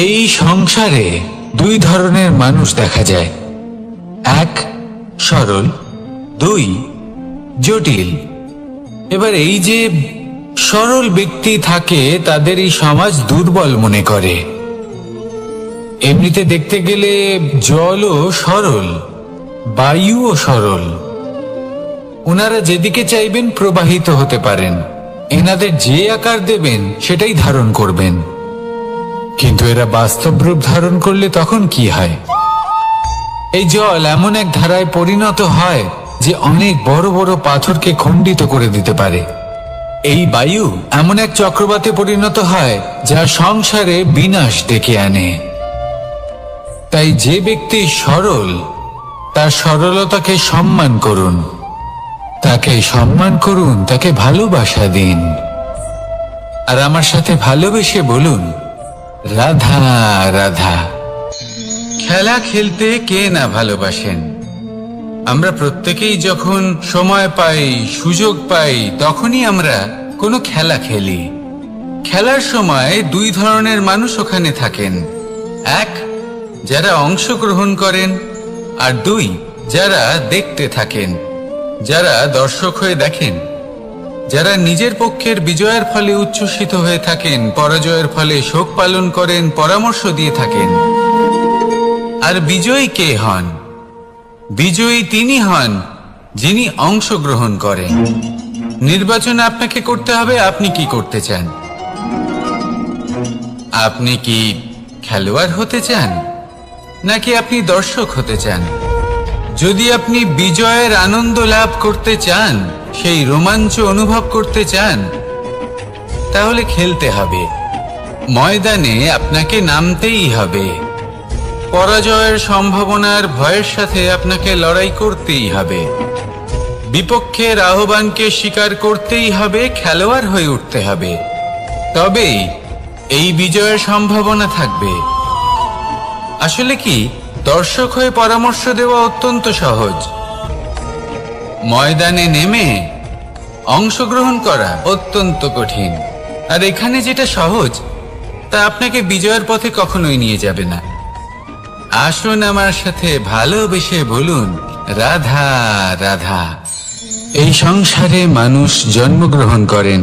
এই সংসারে দুই ধরনের মানুষ দেখা যায়, এক সরল, দুই জটিল। এবার এই যে সরল ব্যক্তি থাকে তাদের এই সমাজ দুর্বল মনে করে। এমনিতে দেখতে গেলে জলও সরল, বায়ুও সরল। ওনারা যেদিকে চাইবেন প্রবাহিত হতে পারেন, এনাদের যে আকার দেবেন সেটাই ধারণ করবেন। কিন্তু এরা বাস্তব রূপ ধারণ করলে তখন কি হয়? এই জল এমন এক ধারায় পরিণত হয় যে অনেক বড় বড় পাথরকে খণ্ডিত করে দিতে পারে। এই বায়ু এমন এক চক্রবাতে পরিণত হয় যা সংসারে বিনাশ ডেকে আনে। তাই যে ব্যক্তি সরল তার সরলতাকে সম্মান করুন, তাকে সম্মান করুন, তাকে ভালোবাসা দিন। আর আমার সাথে ভালোবেসে বলুন, রাধা রাধা। খেলা খেলতে কে না ভালোবাসেন? আমরা প্রত্যেকেই যখন সময় পাই, সুযোগ পাই, তখনই আমরা কোনো খেলা খেলি। খেলার সময় দুই ধরনের মানুষ ওখানে থাকেন, এক যারা অংশগ্রহণ করেন, আর দুই যারা দেখতে থাকেন, যারা দর্শক হয়ে দেখেন, যারা নিজের পক্ষের বিজয়ের ফলে উচ্ছ্বসিত হয়ে থাকেন, পরাজয়ের ফলে শোক পালন করেন, পরামর্শ দিয়ে থাকেন। আর বিজয়ী কে হন? বিজয়ী তিনি হন যিনি অংশগ্রহণ করেন। নির্বাচন আপনাকে করতে হবে, আপনি কি করতে চান? আপনি কি খেলোয়াড় হতে চান, নাকি আপনি দর্শক হতে চান? যদি আপনি বিজয়ের আনন্দ লাভ করতে চান, সেই রোমাঞ্চ অনুভব করতে চান, তাহলে খেলতে হবে। ময়দানে আপনাকে নামতেই হবে। পরাজয়ের সম্ভাবনার ভয়ের সাথে আপনাকে লড়াই করতেই হবে। বিপক্ষের আহ্বানকে স্বীকার করতেই হবে, খেলোয়াড় হয়ে উঠতে হবে। তবেই এই বিজয়ের সম্ভাবনা থাকবে। আসলে কি, দর্শক হয়ে পরামর্শ দেওয়া অত্যন্ত সহজ, ময়দানে নেমে অংশগ্রহণ করা অত্যন্ত কঠিন। আর এখানে যেটা সহজ তা আপনাকে বিজয়ের পথে কখনোই নিয়ে যাবে না। আসুন আমার সাথে ভালোবেসে বলুন, রাধা রাধা। এই সংসারে মানুষ জন্মগ্রহণ করেন,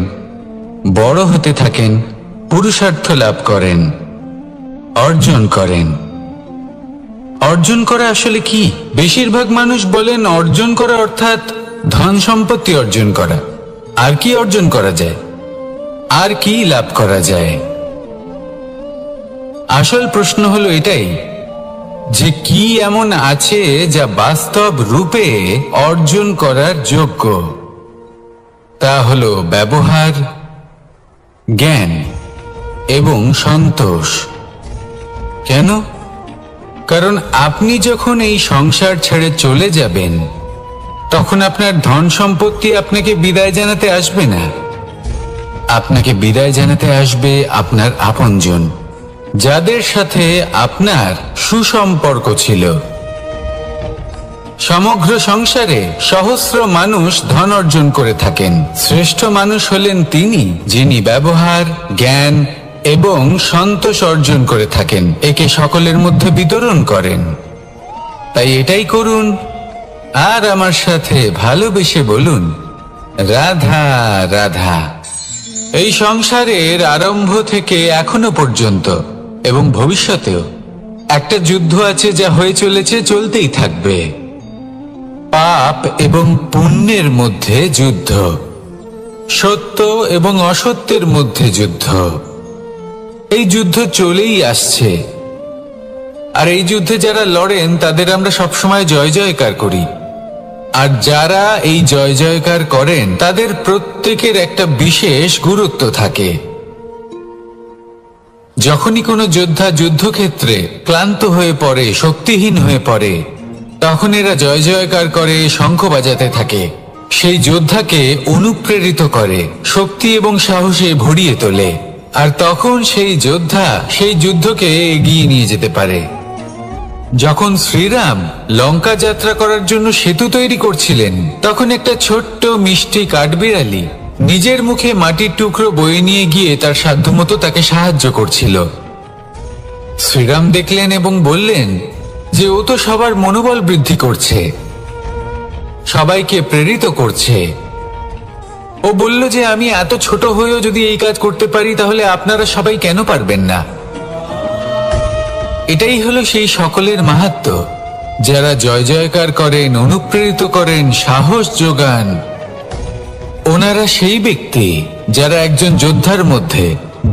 বড় হতে থাকেন, পুরুষার্থ লাভ করেন, অর্জন করেন। অর্জন করা আসলে কি? বেশিরভাগ মানুষ বলেন অর্জন করা অর্থাৎ ধন সম্পত্তি অর্জন করা। আর কি অর্জন করা যায়? আর কি লাভ করা যায়? আসল প্রশ্ন হলো এটাই যে কি এমন আছে যা বাস্তব রূপে অর্জন করার যোগ্য। তা হলো ব্যবহার, জ্ঞান এবং সন্তোষ। কেন? কারণ আপনি যখন এই সংসার ছেড়ে চলে যাবেন, তখন আপনার ধন সম্পত্তি আপনাকে বিদায় জানাতে আসবে না। আপনাকে বিদায় জানাতে আসবে আপনার আপনজন, যাদের সাথে আপনার সুসম্পর্ক ছিল। সমগ্র সংসারে সহস্র মানুষ ধন অর্জন করে থাকেন। শ্রেষ্ঠ মানুষ হলেন তিনি যিনি ব্যবহার, জ্ঞান এবং সন্তোষ অর্জন করে থাকেন, একে সকলের মধ্যে বিতরণ করেন। তাই এটাই করুন, আর আমার সাথে ভালোবেসে বলুন, রাধা রাধা। এই সংসারের আরম্ভ থেকে এখনো পর্যন্ত এবং ভবিষ্যতেও একটা যুদ্ধ আছে যা হয়ে চলেছে, চলতেই থাকবে। পাপ এবং পুণ্যের মধ্যে যুদ্ধ, সত্য এবং অসত্যের মধ্যে যুদ্ধ। এই যুদ্ধ চলেই আসছে। আর এই যুদ্ধে যারা লড়েন তাদের আমরা সবসময় জয় জয়কার করি। আর যারা এই জয় জয়কার করেন তাদের প্রত্যেকের একটা বিশেষ গুরুত্ব থাকে। যখনই কোনো যোদ্ধা যুদ্ধক্ষেত্রে ক্লান্ত হয়ে পড়ে, শক্তিহীন হয়ে পড়ে, তখন এরা জয় জয়কার করে, শঙ্খ বাজাতে থাকে। সেই যোদ্ধাকে অনুপ্রেরিত করে, শক্তি এবং সাহসে ভরিয়ে তোলে। আর তখন সেই যোদ্ধা সেই যুদ্ধকে এগিয়ে নিয়ে যেতে পারে। যখন শ্রীরাম লঙ্কা যাত্রা করার জন্য সেতু তৈরি করছিলেন, তখন একটা ছোট্ট মিষ্টি কাঠবিড়ালি নিজের মুখে মাটির টুকরো বয়ে নিয়ে গিয়ে তার সাধ্যমতো তাকে সাহায্য করছিল। শ্রীরাম দেখলেন এবং বললেন যে ও তো সবার মনোবল বৃদ্ধি করছে, সবাইকে প্রেরিত করছে। ও বলল যে আমি এত ছোট হয়েও যদি এই কাজ করতে পারি, তাহলে আপনারা সবাই কেন পারবেন না? এটাই হলো সেই সকলের মাহাত্ম্য, যারা জয় জয়কার করেন, অনুপ্রেরিত করেন, সাহস যোগান। ওনারা সেই ব্যক্তি যারা একজন যোদ্ধার মধ্যে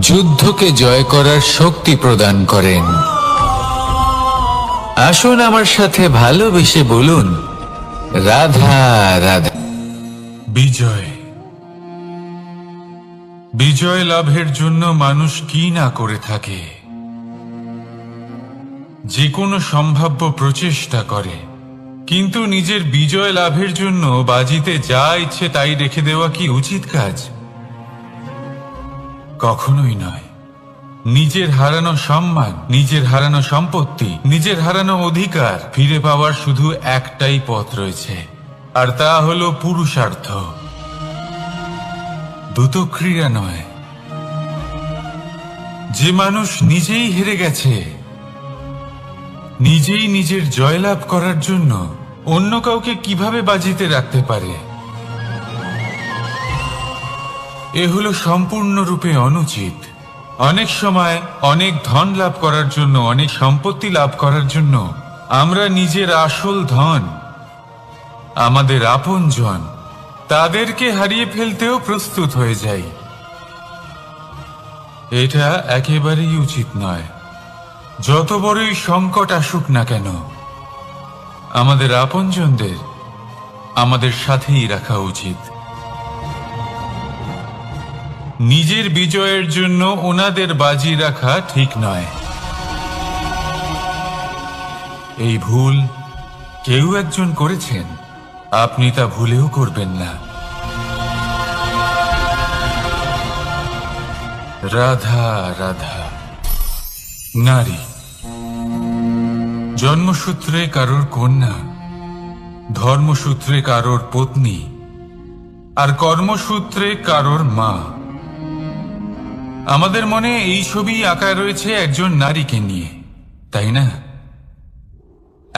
যুদ্ধকে জয় করার শক্তি প্রদান করেন। আসুন আমার সাথে ভালোবেসে বলুন, রাধা রাধা। বিজয়, বিজয় লাভের জন্য মানুষ কি না করে থাকে, যে কোনো সম্ভাব্য প্রচেষ্টা করে, কিন্তু নিজের বিজয় লাভের জন্য বাজিতে যা ইচ্ছে তাই রেখে দেওয়া কি উচিত কাজ? কখনোই নয়। নিজের হারানো সম্মান, নিজের হারানো সম্পত্তি, নিজের হারানো অধিকার ফিরে পাওয়ার শুধু একটাই পথ রয়েছে, আর তা হলো পুরুষার্থ, দ্রুতক্রিয়া নয়। যে মানুষ নিজেই হেরে গেছে, নিজেই নিজের জয়লাভ করার জন্য অন্য কাউকে কিভাবে বাজিতে রাখতে পারে? এ হলো সম্পূর্ণরূপে অনুচিত। অনেক সময় অনেক ধন লাভ করার জন্য, অনেক সম্পত্তি লাভ করার জন্য আমরা নিজের আসল ধন, আমাদের আপনজন, তাদেরকে হারিয়ে ফেলতেও প্রস্তুত হয়ে যাই। এটা একেবারেই উচিত নয়। যত বড়ই সংকট আসুক না কেন, আমাদের আপনজনদের আমাদের সাথেই রাখা উচিত। নিজের বিজয়ের জন্য ওনাদের বাজি রাখা ঠিক নয়। এই ভুল কেউ একজন করেছেন, আপনি তা ভুলেও করবেন না। রাধা রাধা। নারী জন্মসূত্রে কারোর কন্যা, ধর্মসূত্রে কারোর পত্নী, আর কর্মসূত্রে কারোর মা। আমাদের মনে এই ছবি আঁকা রয়েছে একজন নারীকে নিয়ে, তাই না?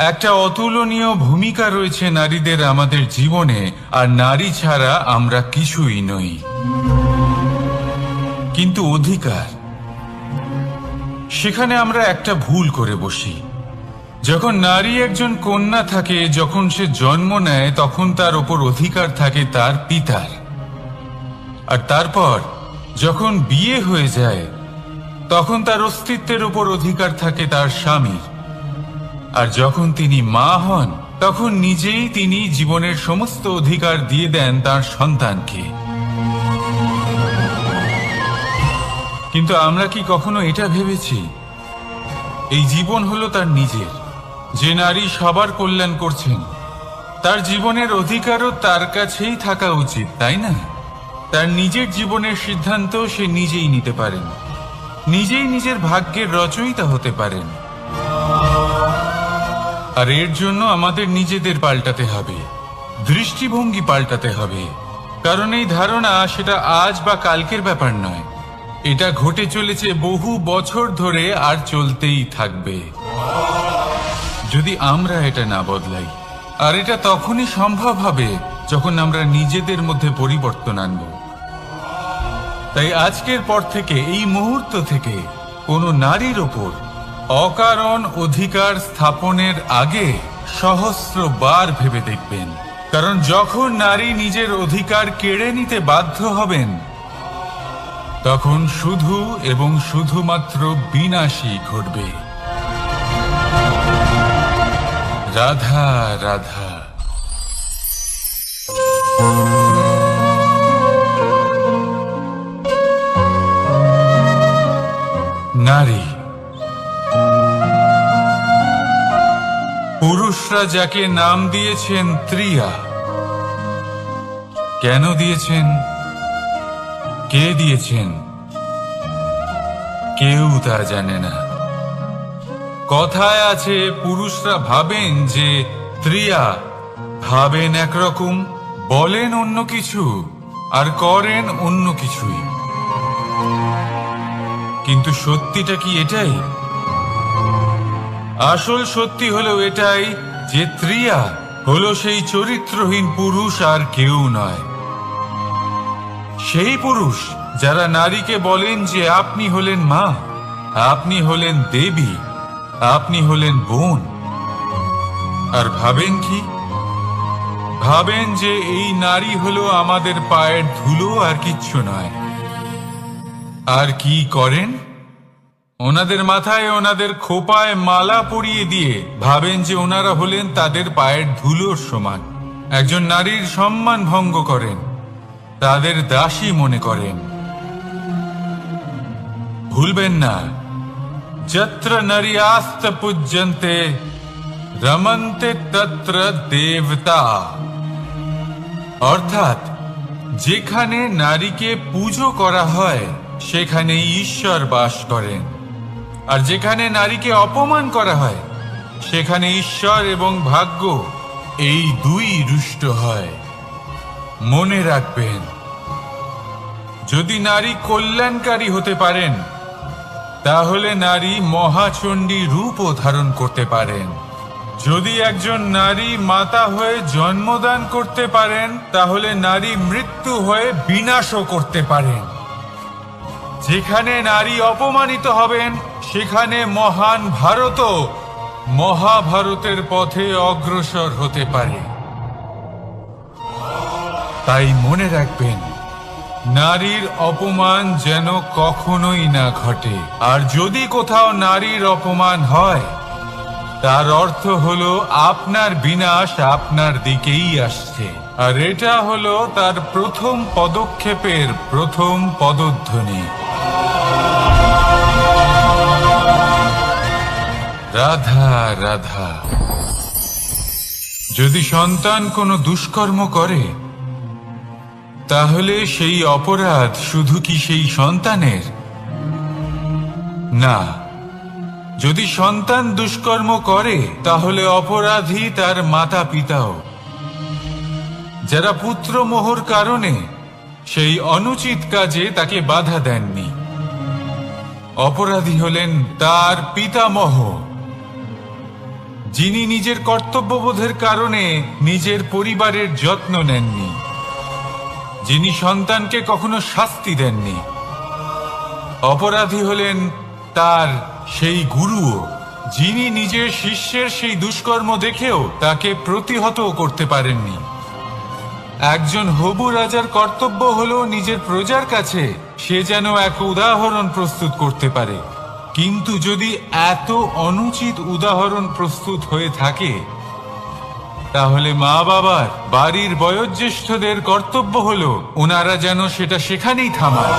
একটা অতুলনীয় ভূমিকা রয়েছে নারীদের আমাদের জীবনে, আর নারী ছাড়া আমরা কিছুই নই। কিন্তু অধিকার, সেখানে আমরা একটা ভুল করে বসি। যখন নারী একজন কন্যা থাকে, যখন সে জন্ম নেয়, তখন তার ওপর অধিকার থাকে তার পিতার। আর তারপর যখন বিয়ে হয়ে যায়, তখন তার অস্তিত্বের ওপর অধিকার থাকে তার স্বামীর। আর যখন তিনি মা হন, তখন নিজেই তিনি জীবনের সমস্ত অধিকার দিয়ে দেন তার সন্তানকে। কিন্তু আমরা কি কখনো এটা ভেবেছি এই জীবন হলো তার নিজের? যে নারী সবার কল্যাণ করছেন, তার জীবনের অধিকারও তার কাছেই থাকা উচিত, তাই না? তার নিজের জীবনের সিদ্ধান্ত সে নিজেই নিতে পারেন, নিজেই নিজের ভাগ্যের রচয়িতা হতে পারেন। আর এর জন্য আমাদের নিজেদের পাল্টাতে হবে, দৃষ্টিভঙ্গি পাল্টাতে হবে। কারণ এই ধারণা সেটা আজ বা কালকের ব্যাপার নয়, এটা ঘটে চলেছে বহু বছর ধরে আর চলতেই থাকবে যদি আমরা এটা না বদলাই। আর এটা তখনই সম্ভব হবে যখন আমরা নিজেদের মধ্যে পরিবর্তন আনব। তাই আজকের পর থেকে, এই মুহূর্ত থেকে, কোনো নারীর ওপর অকারণ অধিকার স্থাপনের আগে সহস্রবার ভেবে দেখবেন। কারণ যখন নারী নিজের অধিকার কেড়ে নিতে বাধ্য হবেন, তখন শুধু এবং শুধুমাত্র বিনাশই ঘটবে। রাধা রাধা। নারী, পুরুষরা যাকে নাম দিয়েছেন ত্রিয়া, কেন দিয়েছেন, কে দিয়েছেন, কেউ তা জানে না। কথায় আছে, পুরুষরা ভাবেন যে ত্রিয়া, ভাবেন একরকম, বলেন অন্য কিছু, আর করেন অন্য কিছুই। কিন্তু সত্যিটা কি এটাই? আসল সত্যি হলো এটাই যে ত্রিয়া হলো সেই চরিত্রহীন পুরুষ আর কেউ নয়। সেই পুরুষ যারা নারীকে বলেন যে আপনি হলেন মা, আপনি হলেন দেবী, আপনি হলেন বোন। আর ভাবেন কি? ভাবেন যে এই নারী হলো আমাদের পায়ের ধুলো আর কিচ্ছু নয়। আর কি করেন? ওনাদের মাথায় ওনাদের খোপায় মালা পরিয়ে দিয়ে ভাবেন যে ওনারা হলেন তাদের পায়ের ধুলোর সমান। একজন নারীর সম্মান ভঙ্গ করেন, তাদের দাসী মনে করেন। ভুলবেন না, যত্র নারীয়াস্ত পূজ্যন্তে রমন্তে তত্র দেবতা। অর্থাৎ যেখানে নারীকে পুজো করা হয় সেখানে ঈশ্বর বাস করেন, আর যেখানে নারীকে অপমান করা হয় সেখানে ঈশ্বর এবং ভাগ্য এই দুই রুষ্ট হয়। মনে রাখবেন, যদি নারী কল্যাণকারী হতে পারেন তাহলে নারী মহাচণ্ডী রূপও ধারণ করতে পারেন। যদি একজন নারী মাতা হয়ে জন্মদান করতে পারেন তাহলে নারী মৃত্যু হয়ে বিনাশও করতে পারেন। যেখানে নারী অপমানিত হবেন সেখানে মহান ভারতও মহাভারতের পথে অগ্রসর হতে পারে। তাই মনে রাখবেন, নারীর অপমান যেন কখনোই না ঘটে। আর যদি কোথাও নারীর অপমান হয় তার অর্থ হলো আপনার বিনাশ আপনার দিকেই আসছে। আর এটা হলো তার প্রথম পদক্ষেপের প্রথম পদধ্বনি। রাধা রাধা। যদি সন্তান কোনো দুষ্কর্ম করে তাহলে সেই অপরাধ শুধু কি সেই সন্তানের? না, যদি সন্তান দুষ্কর্ম করে তাহলে অপরাধী তার মাতা পিতাও, যারা পুত্রমোহর কারণে সেই অনুচিত কাজে তাকে বাধা দেননি। অপরাধী হলেন তার পিতামহ, যিনি নিজের কর্তব্যবোধের কারণে নিজের পরিবারের যত্ন নেননি, যিনি সন্তানকে কখনো শাস্তি দেননি। অপরাধী হলেন তার সেই গুরুও, যিনি নিজের শিষ্যের সেই দুষ্কর্ম দেখেও তাকে প্রতিহত করতে পারেননি। একজন হবু রাজার কর্তব্য হলো নিজের প্রজার কাছে সে যেন এক উদাহরণ প্রস্তুত করতে পারে। কিন্তু যদি এত অনুচিত উদাহরণ প্রস্তুত হয়ে থাকে তাহলে মা বাবার, বাড়ির বয়োজ্যেষ্ঠদের কর্তব্য হলো ওনারা যেন সেটা সেখানেই থামায়,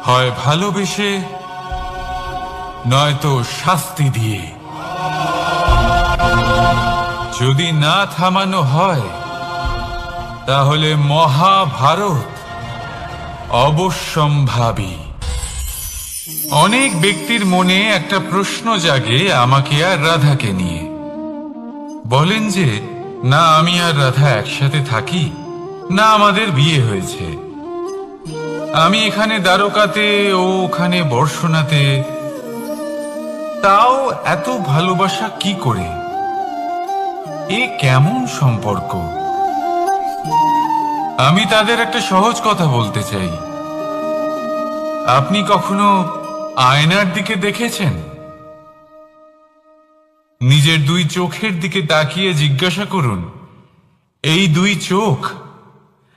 হয় ভালোবেসে নয়তো শাস্তি দিয়ে। যদি না থামানো হয় তাহলে মহাভারত অবশ্যম্ভাবী। অনেক ব্যক্তির মনে একটা প্রশ্ন জাগে আমাকে আর রাধাকে নিয়ে। বলেন যে না আমি আর রাধা একসাথে থাকি, না আমাদের বিয়ে হয়েছে। আমি এখানে দ্বারকাতে, ও ওখানে বর্ষনাতে, তাও এত ভালোবাসা কি করে? এ কেমন সম্পর্ক? আমি তাদের একটা সহজ কথা বলতে চাই। আপনি কখনো আয়নার দিকে দেখেছেন? নিজের দুই চোখের দিকে তাকিয়ে জিজ্ঞাসা করুন, এই দুই চোখ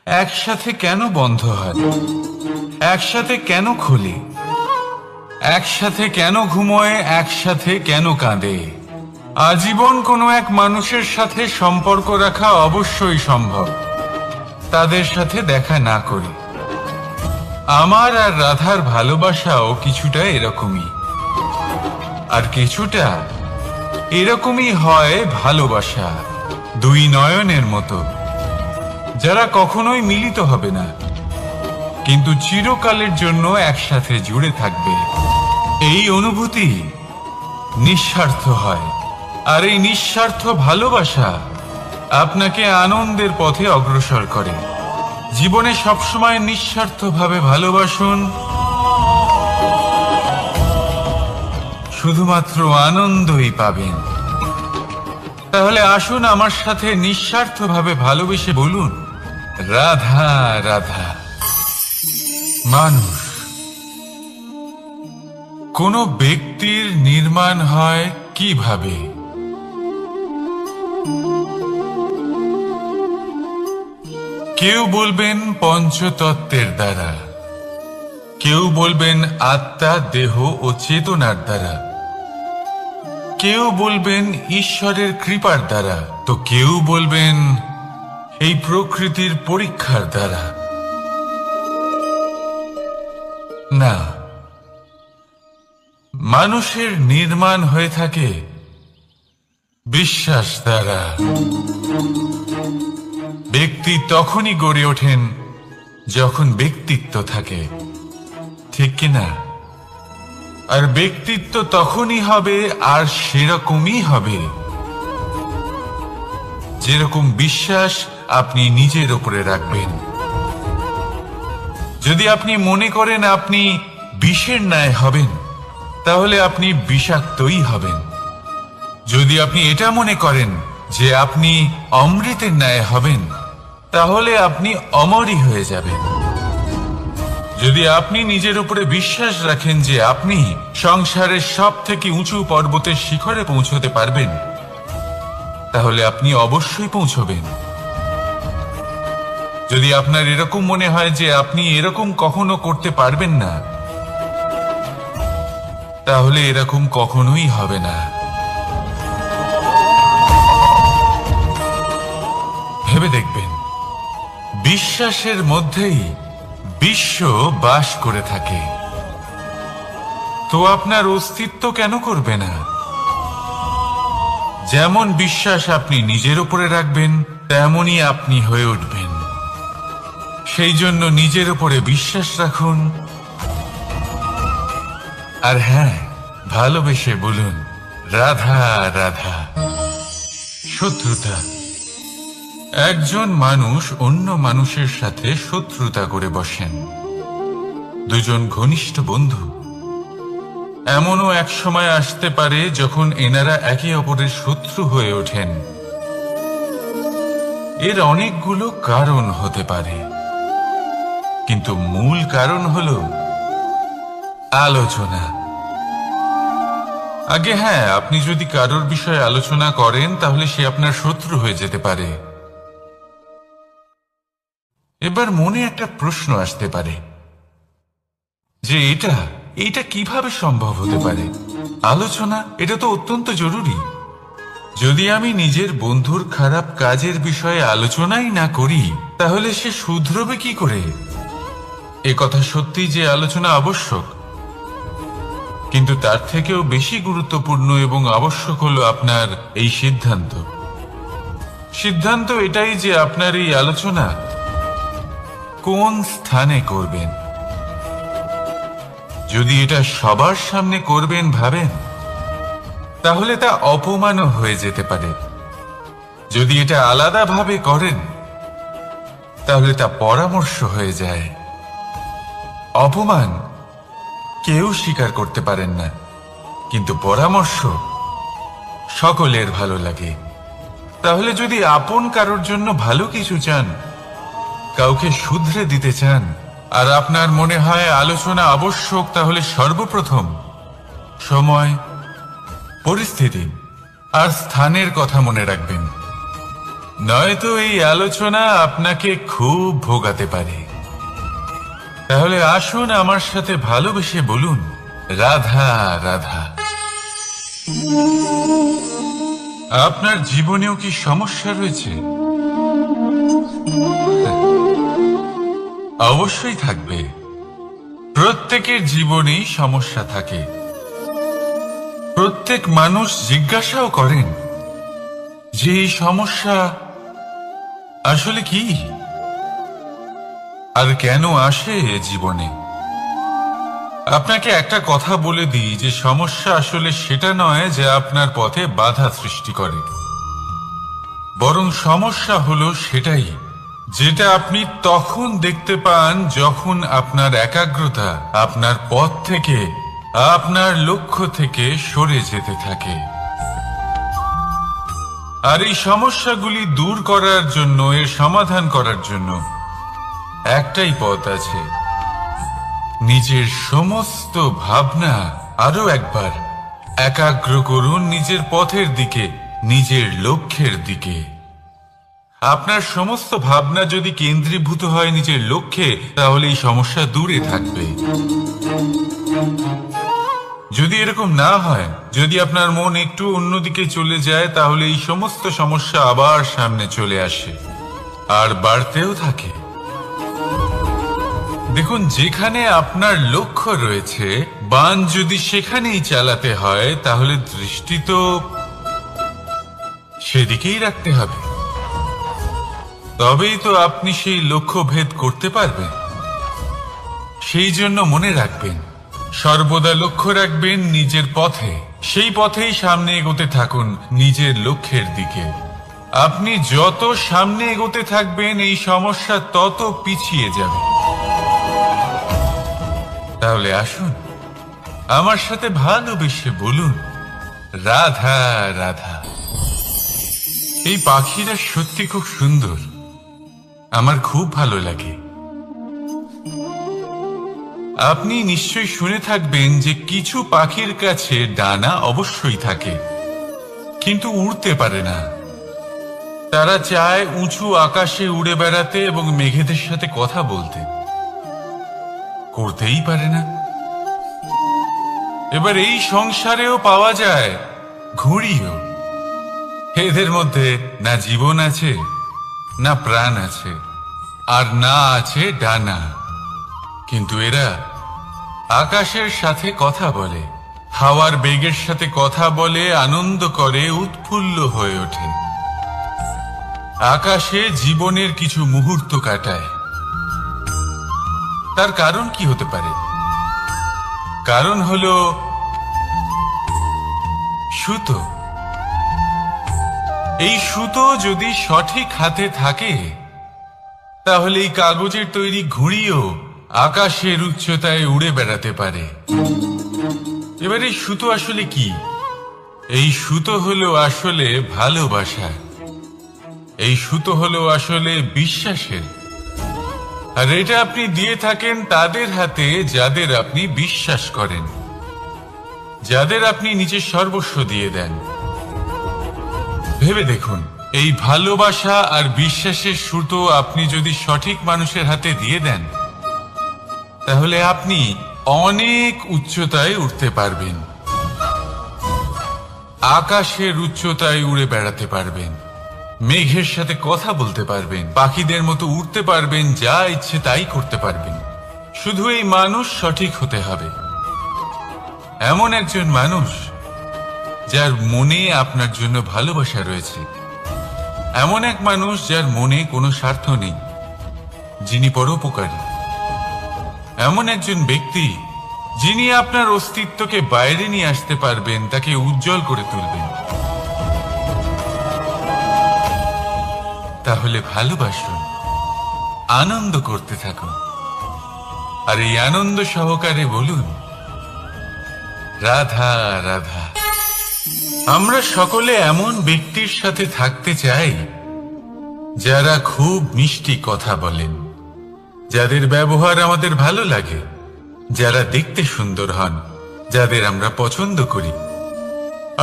একসাথে কেন বন্ধ হয়, একসাথে কেন খোলে, একসাথে কেন ঘুমোয়, একসাথে কেন কাঁদে? আজীবন কোনো এক মানুষের সাথে সম্পর্ক রাখা অবশ্যই সম্ভব, তাদের সাথে দেখা না করে। আমার আর রাধার ভালোবাসাও কিছুটা এরকমই, আর কিছুটা এরকমই হয় ভালোবাসা দুই নয়নের মতো, যারা কখনোই মিলিত হবে না কিন্তু চিরকালের জন্য একসাথে জুড়ে থাকবে। এই অনুভূতি নিঃস্বার্থ হয়, আর এই নিঃস্বার্থ ভালোবাসা আপনাকে আনন্দের পথে অগ্রসর করে। জীবনে সবসময় নিঃস্বার্থভাবে ভালোবাসুন, শুধুমাত্র আনন্দই পাবেন। তাহলে আসুন আমার সাথে নিঃস্বার্থভাবে ভালোবেসে বলুন, রাধা রাধা। মানুষ, কোন ব্যক্তির নির্মাণ হয় কিভাবে? কেউ বলবেন পঞ্চতত্ত্বের দ্বারা, কেউ বলবেন আত্মা, দেহ ও চেতনার দ্বারা, কেউ বলবেন ঈশ্বরের কৃপার দ্বারা, তো কেউ বলবেন এই প্রকৃতির পরীক্ষার দ্বারা। না, মানুষের নির্মাণ হয়ে থাকে বিশ্বাস দ্বারা। ব্যক্তি তখনই গড়ে ওঠেন যখন ব্যক্তিত্ব থাকে, ঠিক কিনা? আর ব্যক্তিত্ব তখনই হবে আর সেরকমই হবে যেরকম বিশ্বাস আপনি নিজের উপরে রাখবেন। যদি আপনি মনে করেন আপনি বিষের ন্যায় হবেন, তাহলে আপনি বিষাক্তই হবেন। যদি আপনি এটা মনে করেন যে আপনি অমৃতের ন্যায় হবেন, তাহলে আপনি অমরই হয়ে যাবেন। যদি আপনি নিজের উপরে বিশ্বাস রাখেন যে আপনি সংসারের সব থেকে উঁচু পর্বতের শিখরে পৌঁছতে পারবেন, তাহলে আপনি অবশ্যই পৌঁছবেন। যদি আপনার এরকম মনে হয় যে আপনি এরকম কখনো করতে পারবেন না, তাহলে এরকম কখনোই হবে না। ভেবে দেখবেন, বিশ্বাসের মধ্যেই বিশ্ব বাস করে থাকে, তো আপনার অস্তিত্ব কেন করবে না? যেমন বিশ্বাস আপনি নিজের উপরে রাখবেন, তেমনই আপনি হয়ে উঠবেন। সেই জন্য নিজের উপরে বিশ্বাস রাখুন, আর হ্যাঁ, ভালোবেসে বলুন, রাধা রাধা। শত্রুতা, একজন মানুষ অন্য মানুষের সাথে শত্রুতা করে বসেন। দুজন ঘনিষ্ঠ বন্ধু, এমনও এক সময় আসতে পারে যখন এনারা একে অপরের শত্রু হয়ে ওঠেন। এর অনেকগুলো কারণ হতে পারে, কিন্তু মূল কারণ হল আলোচনা। আগে হ্যাঁ, আপনি যদি কারোর বিষয়ে আলোচনা করেন, তাহলে সে আপনার শত্রু হয়ে যেতে পারে। এবার মনে একটা প্রশ্ন আসতে পারে যে এটা কিভাবে সম্ভব হতে পারে? আলোচনা, এটা তো অত্যন্ত জরুরি। যদি আমি নিজের বন্ধুর খারাপ কাজের বিষয়ে আলোচনাই না করি, তাহলে সে শুধরবে কি করে? এ কথা সত্যি যে আলোচনা আবশ্যক, কিন্তু তার থেকেও বেশি গুরুত্বপূর্ণ এবং আবশ্যক হলো আপনার এই সিদ্ধান্ত। সিদ্ধান্ত এটাই যে আপনার এই আলোচনা কোন স্থানে করবেন। যদি এটা সবার সামনে করবেন ভাবেন, তাহলে তা অপমানও হয়ে যেতে পারে। যদি এটা আলাদাভাবে করেন, তাহলে তা পরামর্শ হয়ে যায়। অপমান কেউ স্বীকার করতে পারেন না, কিন্তু পরামর্শ সকলের ভালো লাগে। তাহলে যদি আপন কারোর জন্য ভালো কিছু চান, কাউকে শুধরে দিতে চান, আর আপনার মনে হয় আলোচনা আবশ্যক, তাহলে সর্বপ্রথম সময়, পরিস্থিতি আর স্থানের কথা মনে রাখবেন, নয়তো এই আলোচনা আপনাকে খুব ভোগাতে পারে। তাহলে আসুন আমার সাথে ভালোবেসে বলুন, রাধা রাধা। আপনার জীবনেও কি সমস্যা রয়েছে? অবশ্যই থাকবে। প্রত্যেকের জীবনেই সমস্যা থাকে। প্রত্যেক মানুষ জিজ্ঞাসাও করেন যে এই সমস্যা আসলে কি আর কেন আসে জীবনে। আপনাকে একটা কথা বলে দিই যে সমস্যা আসলে সেটা নয় যে আপনার পথে বাধা সৃষ্টি করে, বরং সমস্যা হলো সেটাই যেটা আপনি তখন দেখতে পান যখন আপনার একাগ্রতা আপনার পথ থেকে আপনার লক্ষ্য থেকে সরে যেতে থাকে। আর এই সমস্যাগুলি দূর করার জন্য, এর সমাধান করার জন্য একটাই পথ আছে। নিজের সমস্ত ভাবনা আরো একবার একাগ্র করুন নিজের পথের দিকে, নিজের লক্ষ্যের দিকে। আপনার সমস্ত ভাবনা যদি কেন্দ্রীভূত হয় নিজের লক্ষ্যে, তাহলে এই সমস্যা দূরে থাকবে। যদি এরকম না হয়, যদি আপনার মন একটু অন্যদিকে চলে যায়, তাহলে এই সমস্ত সমস্যা আবার সামনে চলে আসে আর বাড়তেও থাকে। দেখুন, যেখানে আপনার লক্ষ্য রয়েছে, বান যদি সেখানেই চালাতে হয়, তাহলে দৃষ্টি তো সেদিকেই রাখতে হবে। তবেই তো আপনি সেই লক্ষ্য ভেদ করতে পারবেন। সেই জন্য মনে রাখবেন, সর্বদা লক্ষ্য রাখবেন নিজের পথে, সেই পথেই সামনে এগোতে থাকুন নিজের লক্ষ্যের দিকে। আপনি যত সামনে এগোতে থাকবেন, এই সমস্যা তত পিছিয়ে যাবে। তাহলে আসুন, আমার সাথে ভালোবেসে বলুন, রাধা রাধা। এই পাখিরা সত্যি খুব সুন্দর, আমার খুব ভালো লাগে। আপনি নিশ্চয়ই শুনে থাকবেন যে কিছু পাখির কাছে ডানা অবশ্যই থাকে, কিন্তু উড়তে পারে না। তারা চায় উঁচু আকাশে উড়ে বেড়াতে এবং মেঘেদের সাথে কথা বলতে, করতেই পারে না। এবার এই সংসারেও পাওয়া যায় ঘুড়িও। এদের মধ্যে না জীবন আছে, না প্রাণ আছে, আর না আছে ডানা, কিন্তু এরা আকাশের সাথে কথা বলে, হাওয়ার বেগের সাথে কথা বলে, আনন্দ করে, উৎফুল্ল হয়ে ওঠে। আকাশে জীবনের কিছু মুহূর্ত কাটায়। তার কারণ কি হতে পারে? কারণ হলো সুতো। এই সুতো যদি সঠিক হাতে থাকে, তাহলে এই কাগজের তৈরি ঘুড়িও আকাশের উচ্চতায় উড়ে বেড়াতে পারে। এবার এই সুতো আসলে কি? এই সুতো হলো আসলে ভালোবাসা। এই সুতো হলো আসলে বিশ্বাসের। আর এটা আপনি দিয়ে থাকেন তাদের হাতে যাদের আপনি বিশ্বাস করেন, যাদের আপনি নিজের সর্বস্ব দিয়ে দেন। ভেবে দেখুন, এই ভালোবাসা আর বিশ্বাসের সুতো আপনি যদি সঠিক মানুষের হাতে দিয়ে দেন, তাহলে আপনি অনেক উচ্চতায় উঠতে পারবেন, আকাশের উচ্চতায় উড়ে বেড়াতে পারবেন, মেঘের সাথে কথা বলতে পারবেন, পাখিদের মতো উড়তে পারবেন, যা ইচ্ছে তাই করতে পারবেন। শুধু এই মানুষ সঠিক হতে হবে, এমন একজন মানুষ যার মনে আপনার জন্য ভালোবাসা রয়েছে, এমন এক মানুষ যার মনে কোনো স্বার্থ নেই, যিনি পরোপকারী, এমন একজন ব্যক্তি যিনি আপনার অস্তিত্বকে বাইরে নিয়ে আসতে পারবেন, তাকে উজ্জ্বল করে তুলবেন। তাহলে ভালোবাসুন, আনন্দ করতে থাকুন, আর এই আনন্দ সহকারে বলুন, রাধা রাধা। আমরা সকলে এমন ব্যক্তির সাথে থাকতে চাই যারা খুব মিষ্টি কথা বলেন, যাদের ব্যবহার আমাদের ভালো লাগে, যারা দেখতে সুন্দর হন, যাদের আমরা পছন্দ করি।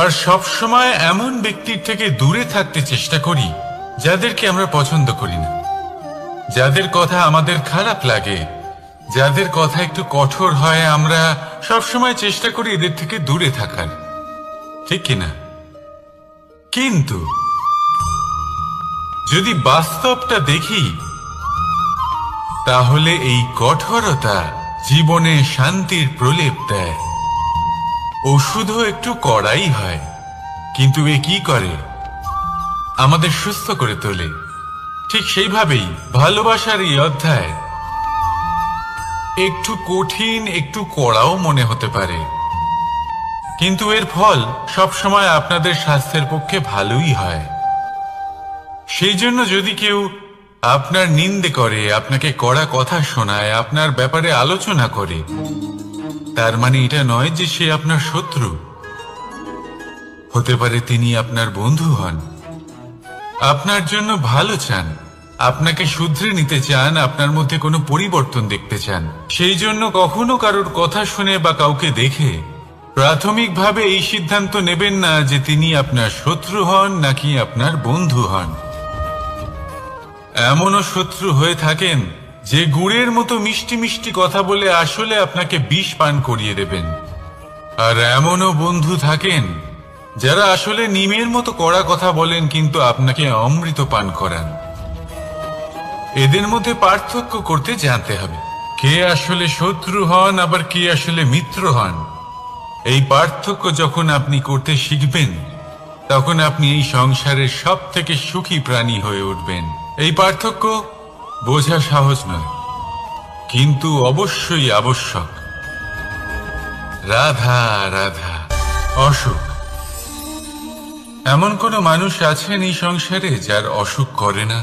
আর সব সময় এমন ব্যক্তির থেকে দূরে থাকতে চেষ্টা করি যাদেরকে আমরা পছন্দ করি না, যাদের কথা আমাদের খারাপ লাগে, যাদের কথা একটু কঠোর হয়। আমরা সবসময় চেষ্টা করি এদের থেকে দূরে থাকার, ঠিক কিনা? কিন্তু যদি বাস্তবটা দেখি, তাহলে এই কঠোরতা জীবনে শান্তির প্রলেপ দেয়। ওষুধও একটু কড়াই হয়, কিন্তু এ কি করে? আমাদের সুস্থ করে তোলে। ঠিক সেইভাবেই ভালোবাসার এই অধ্যায় একটু কঠিন, একটু কড়াও মনে হতে পারে, কিন্তু এর ফল সবসময় আপনাদের স্বাস্থ্যের পক্ষে ভালোই হয়। সেই জন্য যদি কেউ আপনার নিন্দে করে, আপনাকে কড়া কথা শোনায়, আপনার ব্যাপারে আলোচনা করে, তার মানে এটা নয় যে সে আপনার শত্রু। হতে পারে তিনি আপনার বন্ধু হন, আপনার জন্য ভালো চান, আপনাকে শুধরে নিতে চান, আপনার মধ্যে কোনো পরিবর্তন দেখতে চান। সেই জন্য কখনো কারোর কথা শুনে বা কাউকে দেখে প্রাথমিকভাবে এই সিদ্ধান্ত নেবেন না যে তিনি আপনার শত্রু হন নাকি আপনার বন্ধু হন। এমনও শত্রু হয়ে থাকেন যে গুড়ের মতো মিষ্টি মিষ্টি কথা বলে আসলে আপনাকে বিষ পান করিয়ে দেবেন। আর এমনও বন্ধু থাকেন যারা আসলে নিমের মতো কড়া কথা বলেন কিন্তু আপনাকে অমৃত পান করান। এদের মধ্যে পার্থক্য করতে জানতে হবে, কে আসলে শত্রু হন আবার কে আসলে মিত্র হন। এই পার্থক্য যখন আপনি করতে শিখবেন, তখন আপনি এই সংসারের সব থেকে সুখী প্রাণী হয়ে উঠবেন। এই পার্থক্য বোঝা সহজ নয়, কিন্তু অবশ্যই আবশ্যক। রাধা রাধা। অসুখ। এমন কোন মানুষ আছেন এই সংসারে যার অসুখ করে না?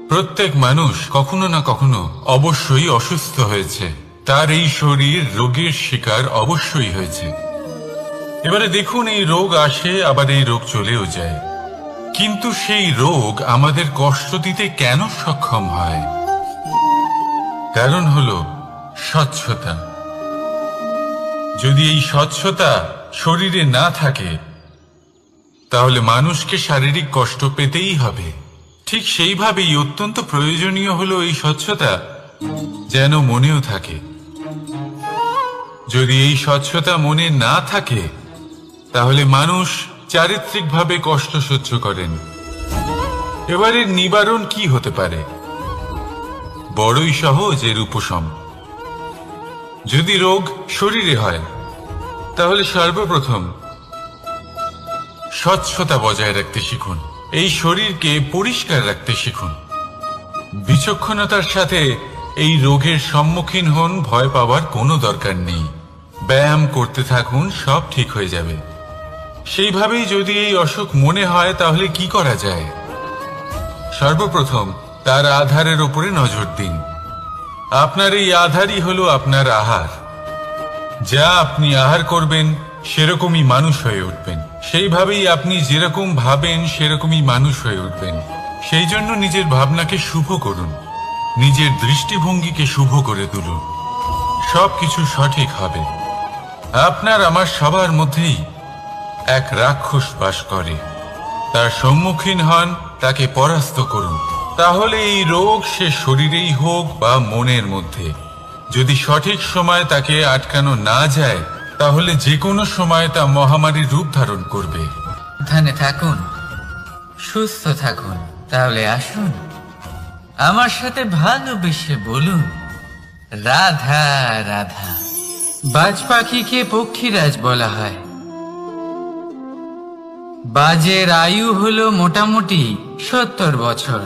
প্রত্যেক মানুষ কখনো না কখনো অবশ্যই অসুস্থ হয়েছে, তার এই শরীর রোগের শিকার অবশ্যই হয়েছে। এবারে দেখুন, এই রোগ আসে আবার এই রোগ চলেও যায়, কিন্তু সেই রোগ আমাদের কষ্ট দিতে কেন সক্ষম হয়? কারণ হলো স্বচ্ছতা। যদি এই স্বচ্ছতা শরীরে না থাকে তাহলে মানুষকে শারীরিক কষ্ট পেতেই হবে। ঠিক সেইভাবেই অত্যন্ত প্রয়োজনীয় হলো এই স্বচ্ছতা যেন মনেও থাকে। যদি এই স্বচ্ছতা মনে না থাকে তাহলে মানুষ চারিত্রিকভাবে কষ্ট সহ্য করেন। এবারের নিবারণ কি হতে পারে? বড়ই সহজ এর উপশম। যদি রোগ শরীরে হয় তাহলে সর্বপ্রথম স্বচ্ছতা বজায় রাখতে শিখুন, এই শরীরকে পরিষ্কার রাখতে শিখুন। বিচক্ষণতার সাথে এই রোগের সম্মুখীন হন, ভয় পাওয়ার কোনো দরকার নেই। ব্যায়াম করতে থাকুন, সব ঠিক হয়ে যাবে। সেইভাবেই যদি এই অসুখ মনে হয় তাহলে কি করা যায়? সর্বপ্রথম তার আধারের উপরে নজর দিন। আপনার এই আধারই হলো আপনার আহার। যা আপনি আহার করবেন সেরকমই মানুষ হয়ে উঠবেন। সেইভাবেই আপনি যেরকম ভাবেন সেরকমই মানুষ হয়ে উঠবেন। সেই জন্য নিজের ভাবনাকে শুভ করুন, নিজের দৃষ্টিভঙ্গিকে শুভ করে তুলুন, সবকিছু সঠিক হবে। আপনার আমার সবার মধ্যেই এক রাক্ষস বাস করে, তার সম্মুখীন হন, তাকে পরাস্ত করুন। তাহলে এই রোগ সে শরীরেই হোক বা মনের মধ্যে, যদি সঠিক সময় তাকে আটকানো না যায় তাহলে যে কোনো সময় তা মহামারীর রূপ ধারণ করবে। সাবধানে থাকুন, সুস্থ থাকুন। তাহলে আসুন আমার সাথে ভালোবেসে বলুন রাধা রাধা। বাজ পাখিকে পক্ষীরাজ বলা হয়। বাজের আয়ু হলো মোটামুটি 70 বছর।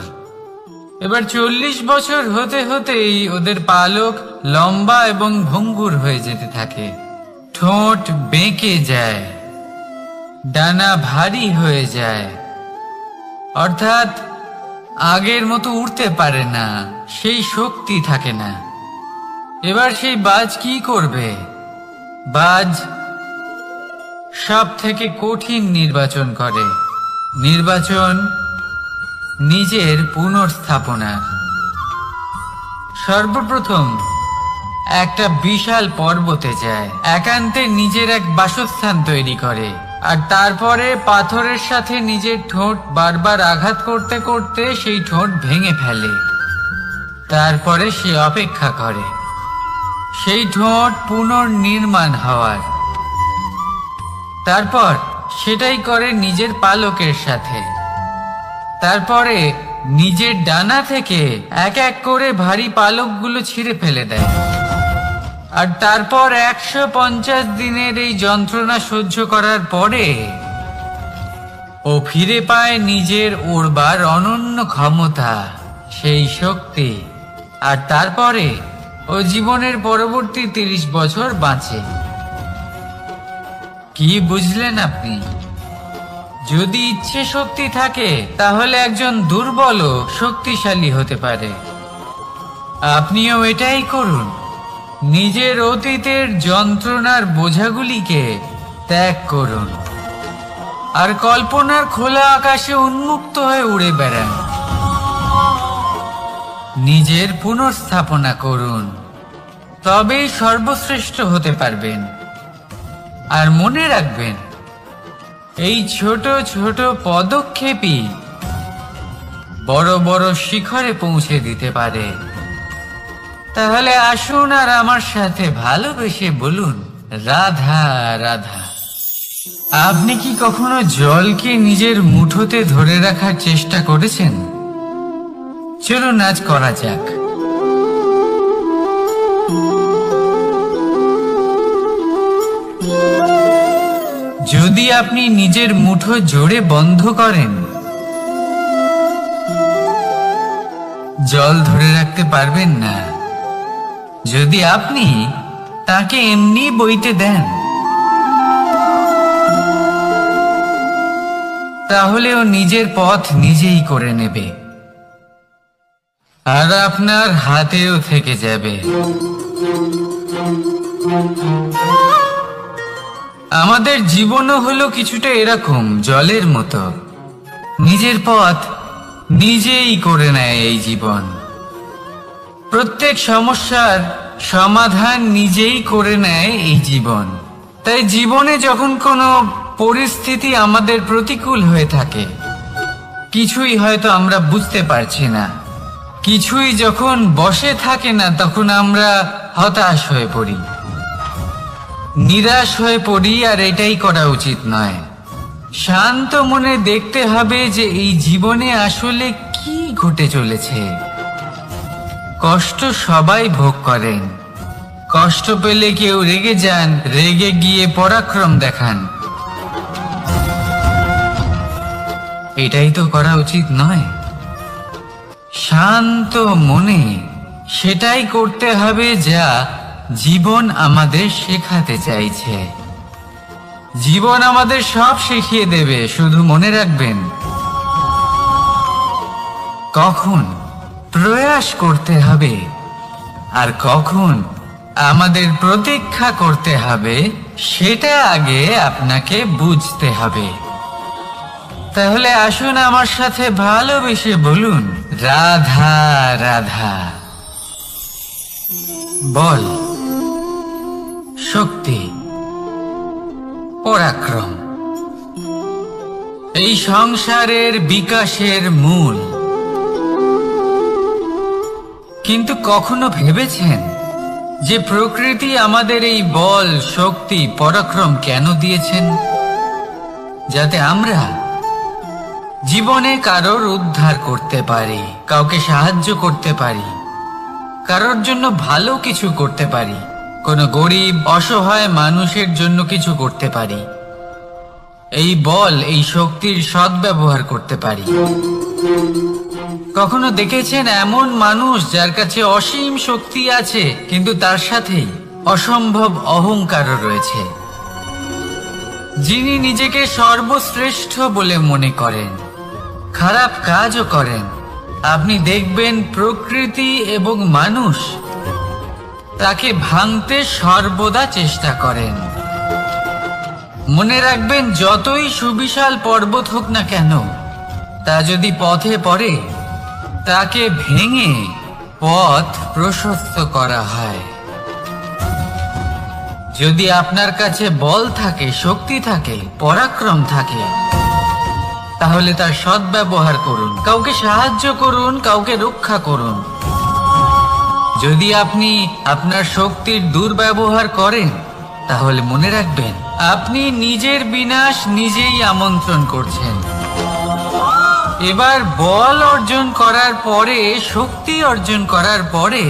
এবার 40 বছর হতে হতেই ওদের পালক লম্বা এবং ভঙ্গুর হয়ে যেতে থাকে, ঠোঁট বেঁকে যায়, ডানা ভারী হয়ে যায়, অর্থাৎ আগের মতো উড়তে পারে না, সেই শক্তি থাকে না। এবার সেই বাজ কি করবে? বাজ সব থেকে কঠিন নির্বাচন করে, নির্বাচন নিজের পুনর্স্থাপনা। সর্বপ্রথম একটা বিশাল পর্বতে যায়, একান্তে নিজের এক বাসস্থান তৈরি করে, আর তারপরে পাথরের সাথে নিজের ঠোঁট বারবার আঘাত করতে করতে সেই ঠোঁট ভেঙে ফেলে। তারপরে সে অপেক্ষা করে সেই ঠোঁট পুনর্নির্মাণ হওয়ার। তারপর সেটাই করে নিজের পালকের সাথে। তারপরে নিজের ডানা থেকে এক এক করে ভারী পালকগুলো ছিঁড়ে ফেলে দেয়। আর তারপর 150 দিনের এই যন্ত্রণা সহ্য করার পরে ও ফিরে পায় নিজের উড়বার অনন্য ক্ষমতা, সেই শক্তি। আর তারপরে ও জীবনের পরবর্তী 30 বছর বাঁচে। কি বুঝলেন আপনি? যদি ইচ্ছে শক্তি থাকে তাহলে একজন দুর্বলও শক্তিশালী হতে পারে। আপনিও এটাই করুন, নিজের অতীতের যন্ত্রণার বোঝাগুলিকে ত্যাগ করুন আর কল্পনার খোলা আকাশে উন্মুক্ত হয়ে উড়ে বেড়ান। নিজের পুনর্স্থাপনা করুন, তবেই সর্বশ্রেষ্ঠ হতে পারবেন। আর মনে রাখবেন, এই ছোট ছোট পদক্ষেপই বড় বড় শিখরে পৌঁছে দিতে পারে। তাহলে আসুন আর আমার সাথে ভালোবেসে বলুন, রাধা রাধা। আপনি কি কখনো জলকে নিজের মুঠোতে ধরে রাখার চেষ্টা করেছেন? চলুন আজ করা যাক। যদি আপনি নিজের মুঠো জোরে বন্ধ করেন, জল ধরে রাখতে পারবেন না। যদি আপনি তাকে এমনি বইতে দেন, তাহলে ও নিজের পথ নিজেই করে নেবে আর আপনার হাতেও থেকে যাবে। আমাদের জীবনও হলো কিছুটা এরকম, জলের মতো। নিজের পথ নিজেই করে নেয় এই জীবন। প্রত্যেক সমস্যার সমাধান নিজেই করে নেয় এই জীবন। তাই জীবনে যখন কোনো পরিস্থিতি আমাদের প্রতিকূল হয়ে থাকে, কিছুই হয়তো আমরা বুঝতে পারছি না, কিছুই যখন বসে থাকে না, তখন আমরা হতাশ হয়ে পড়ি, নিরাশ হয়ে পড়ি। আর এটাই করা উচিত নয়। শান্ত মনে দেখতে হবে যে এই জীবনে আসলে কি ঘটে চলেছে। কষ্ট সবাই ভোগ করেন। কষ্ট পেলে কেউ রেগে যান, রেগে গিয়ে পরাক্রম দেখান। এটাই তো করা উচিত নয়। শান্ত মনে সেটাই করতে হবে যা জীবন আমাদের শেখাতে চাইছে। জীবন আমাদের সব শিখিয়ে দেবে, শুধু মনে রাখবেন কখন প্রয়াস করতে হবে আর কখন আমাদের প্রতীক্ষা করতে হবে, সেটা আগে আপনাকে বুঝতে হবে। তাহলে আসুন আমার সাথে ভালোবেসে বলুন, রাধা রাধা। বল, শক্তি, পরাক্রম এই সংসারের বিকাশের মূল। কিন্তু কখনো ভেবেছেন যে প্রকৃতি আমাদের এই বল, শক্তি, পরাক্রম কেন দিয়েছেন? যাতে আমরা জীবনে কারোর উদ্ধার করতে পারি, কাউকে সাহায্য করতে পারি, কারোর জন্য ভালো কিছু করতে পারি, কোনো গরিব অসহায় মানুষের জন্য কিছু করতে পারি। এই বল, এই শক্তির সদ্ব্যবহার করতে পারি। কখনো দেখেছেন এমন মানুষ যার কাছে অসীম শক্তি আছে, কিন্তু তার সাথেই অসম্ভব অহংকারও রয়েছে, যিনি নিজেকে সর্বশ্রেষ্ঠ বলে মনে করেন, খারাপ কাজও করেন। আপনি দেখবেন প্রকৃতি এবং মানুষ তাকে ভাঙতে সর্বদা চেষ্টা করেন। মনে রাখবেন, যতই সুবিশাল পর্বত হোক না কেন, তা যদি পথে পড়ে, তাকে ভেঙে পথ প্রশস্ত করা হয়। যদি আপনার কাছে বল থাকে, শক্তি থাকে, পরাক্রম থাকে, তাহলে তার সদ্ব্যবহার করুন, কাউকে সাহায্য করুন, কাউকে রক্ষা করুন। যদি আপনি আপনার শক্তির দুর্ব্যবহার করেন, তাহলে মনে রাখবেন আপনি নিজের বিনাশ নিজেই আমন্ত্রণ করছেন। এবার বল অর্জন করার পরে, শক্তি অর্জন করার পরে,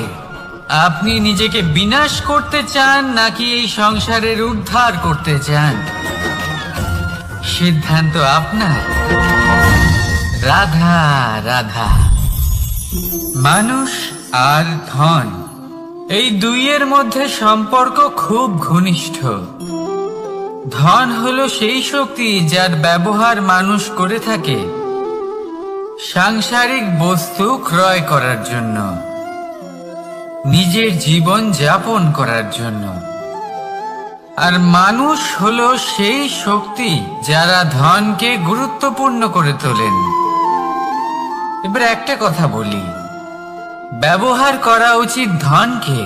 আপনি নিজেকে বিনাশ করতে চান নাকি এই সংসারের উদ্ধার করতে চান? সিদ্ধান্ত আপনার। রাধা রাধা। মানুষ আর ধন, এই দুইয়ের মধ্যে সম্পর্ক খুব ঘনিষ্ঠ। ধন হলো সেই শক্তি যার ব্যবহার মানুষ করে থাকে সাংসারিক বস্তু ক্রয় করার জন্য। নিজের জীবন যাপন করার জন্য। আর মানুষ হলো সেই শক্তি যারা ধনকে গুরুত্বপূর্ণ করে তোলেন। এবার একটা কথা বলি, ব্যবহার করা উচিত ধনকে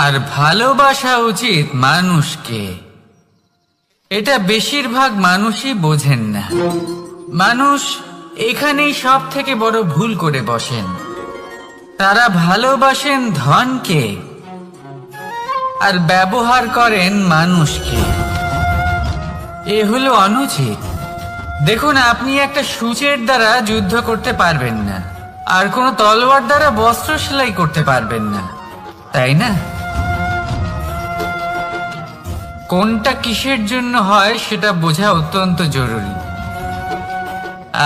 আর ভালোবাসা উচিত মানুষকে। এটা বেশিরভাগ মানুষই বোঝেন না। মানুষ এখানেই সব থেকে বড় ভুল করে বসেন। তারা ভালোবাসেন ধনকে আর ব্যবহার করেন মানুষকে। এ হলো অনুচিত। দেখুন, আপনি একটা সূচের দ্বারা যুদ্ধ করতে পারবেন না, আর কোনো তলোয়ার দ্বারা বস্ত্র সেলাই করতে পারবেন না, তাই না? কোনটা কিসের জন্য হয় সেটা বোঝা অত্যন্ত জরুরি।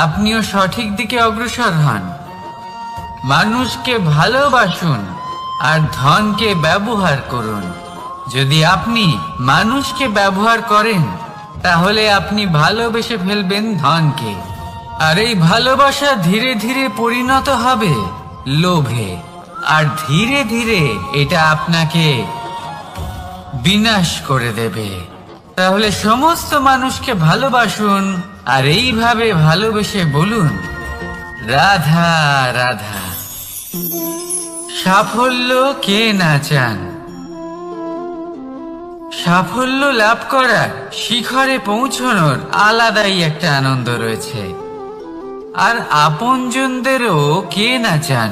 আপনিও সঠিক দিকে অগ্রসর হন। মানুষকে ভালোবাসুন আর ধনকে ব্যবহার করুন। যদি আপনি মানুষকে ব্যবহার করেন, তাহলে আপনি ভালোবেসে ফেলবেন ধনকে। আর এই ভালোবাসা ধীরে ধীরে পরিণত হবে লোভে, আর ধীরে ধীরে এটা আপনাকে বিনাশ করে দেবে। তাহলে সমস্ত মানুষকে ভালোবাসুন আর এইভাবে ভালোবেসে বলুন, রাধা রাধা। সাফল্য কে না চান? সাফল্য লাভ করার, শিখরে পৌঁছানোর আলাদাই একটা আনন্দ রয়েছে। আর আপনজনদেরও কে না চান?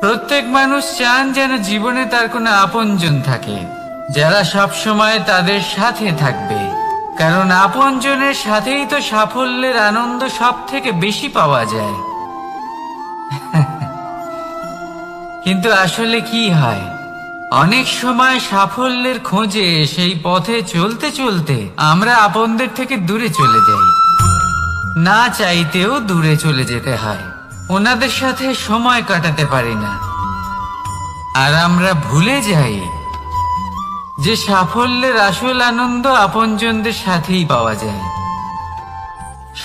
প্রত্যেক মানুষ চান যেন জীবনে তার কোনো আপনজন থাকে, যারা সব সময় তাদের সাথে থাকবে। কারণ আপনজনের সাথেই তো সাফল্যের আনন্দ সব থেকে বেশি পাওয়া যায়। কিন্তু আসলে কি হয়, অনেক সময় সাফল্যের খোঁজে সেই পথে চলতে চলতে আমরা আপনদের থেকে দূরে চলে যাই। না চাইতেও দূরে চলে যেতে হয়। ওনাদের সাথে সময় কাটাতে পারি না। আর আমরা ভুলে যাই যে সাফল্যের আসল আনন্দ আপনজনদের সাথেই পাওয়া যায়।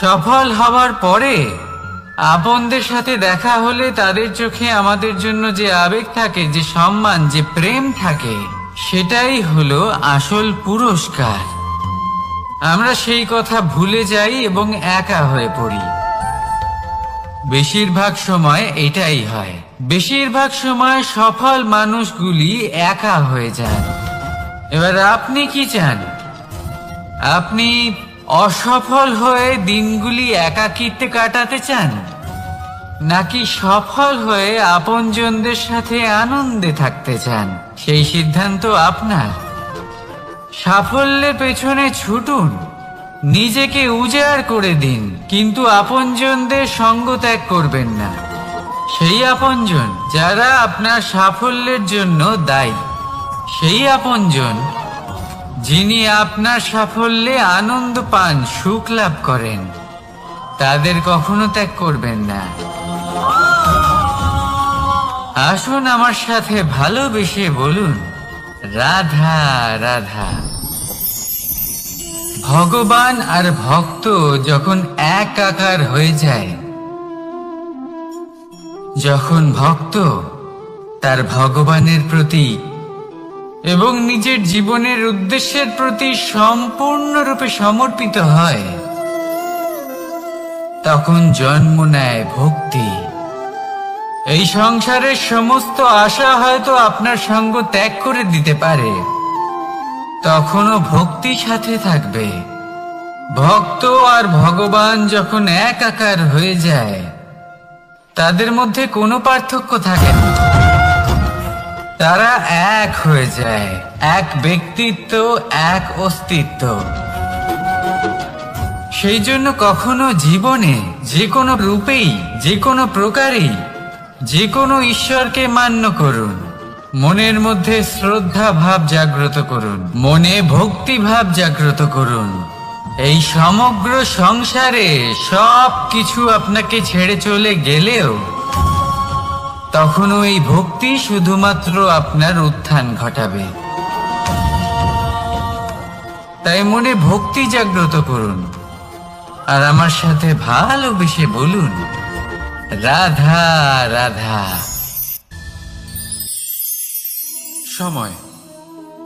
সফল হওয়ার পরে আপনদের সাথে দেখা হলে তাদের চোখে আমাদের জন্য যে আবেগ থাকে, যে সম্মান, যে প্রেম থাকে, সেটাই হলো আসল পুরস্কার। আমরা সেই কথা ভুলে যাই এবং একা হয়ে পড়ি। বেশিরভাগ সময় এটাই হয়। বেশিরভাগ সময় সফল মানুষগুলি একা হয়ে যান। এবার আপনি কি চান? আপনি অসফল হয়ে দিনগুলি একাকিত্বে কাটাতে চান, নাকি সফল হয়ে আপনজনদের সাথে আনন্দে থাকতে চান? সেই সিদ্ধান্ত আপনার। সাফল্যের পেছনে ছুটুন, নিজেকে উজাড় করে দিন, কিন্তু আপনজনদের সঙ্গ ত্যাগ করবেন না। সেই আপনজন যারা আপনার সাফল্যের জন্য দায়ী, সেই আপনজন যিনি আপনার সাফল্যে আনন্দ পান, সুখ লাভ করেন, তাদের কখনো ত্যাগ করবেন না। আসুন আমার সাথে ভালোবেসে বলুন, রাধা রাধা। ভগবান আর ভক্ত যখন একাকার হয়ে যায়, যখন ভক্ত তার ভগবানের প্রতি এবং নিজের জীবনের উদ্দেশ্যের প্রতি সম্পূর্ণরূপে সমর্পিত হয়, তখন জন্ম নেয় ভক্তি। এই সংসারের সমস্ত আশা হয়তো আপনার সঙ্গ ত্যাগ করে দিতে পারে, তখনও ভক্তি সাথে থাকবে। ভক্ত আর ভগবান যখন একাকার হয়ে যায়, তাদের মধ্যে কোনো পার্থক্য থাকে না। তারা এক হয়ে যায়, এক ব্যক্তিত্ব, এক অস্তিত্ব। সেই জন্য কখনো জীবনে যে কোনো রূপেই, যে কোনো প্রকারেই, যে কোনো ঈশ্বরকে মান্য করুন। মনের মধ্যে শ্রদ্ধা ভাব জাগ্রত করুন, মনে ভক্তি ভাব জাগ্রত করুন। এই সমগ্র সংসারে সব কিছু আপনাকে ছেড়ে চলে গেলেও তখনও এই ভক্তি শুধুমাত্র আপনার উত্থান ঘটাবে। তাই মনে ভক্তি জাগ্রত করুন আর আমার সাথে ভালোবেসে বলুন, রাধা রাধা। সময়,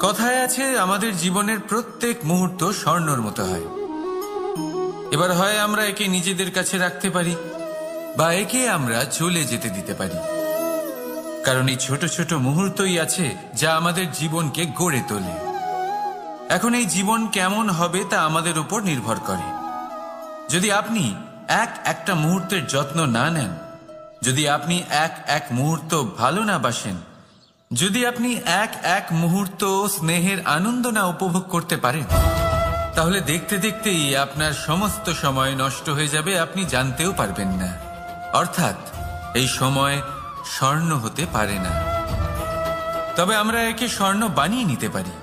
কথায় আছে আমাদের জীবনের প্রত্যেক মুহূর্ত স্বর্ণর মতো হয়। এবার হয় আমরা একে নিজেদের কাছে রাখতে পারি বা একে আমরা চলে যেতে দিতে পারি, কারণ এই ছোট ছোট মুহূর্তই আছে যা আমাদের জীবনকে গড়ে তোলে। এখন এই জীবন কেমন হবে তা আমাদের উপর নির্ভর করে। যদি আপনি একটা মুহূর্তের যত্ন না নেন, যদি আপনি এক মুহূর্ত ভালো না বাসেন, যদি আপনি এক মুহূর্ত স্নেহের আনন্দ না উপভোগ করতে পারেন, তাহলে দেখতে দেখতেই আপনার সমস্ত সময় নষ্ট হয়ে যাবে, আপনি জানতেও পারবেন না। অর্থাৎ এই সময় স্বর্ণ হতে পারে না। তবে আমরা একে স্বর্ণ বানিয়ে নিতে পারি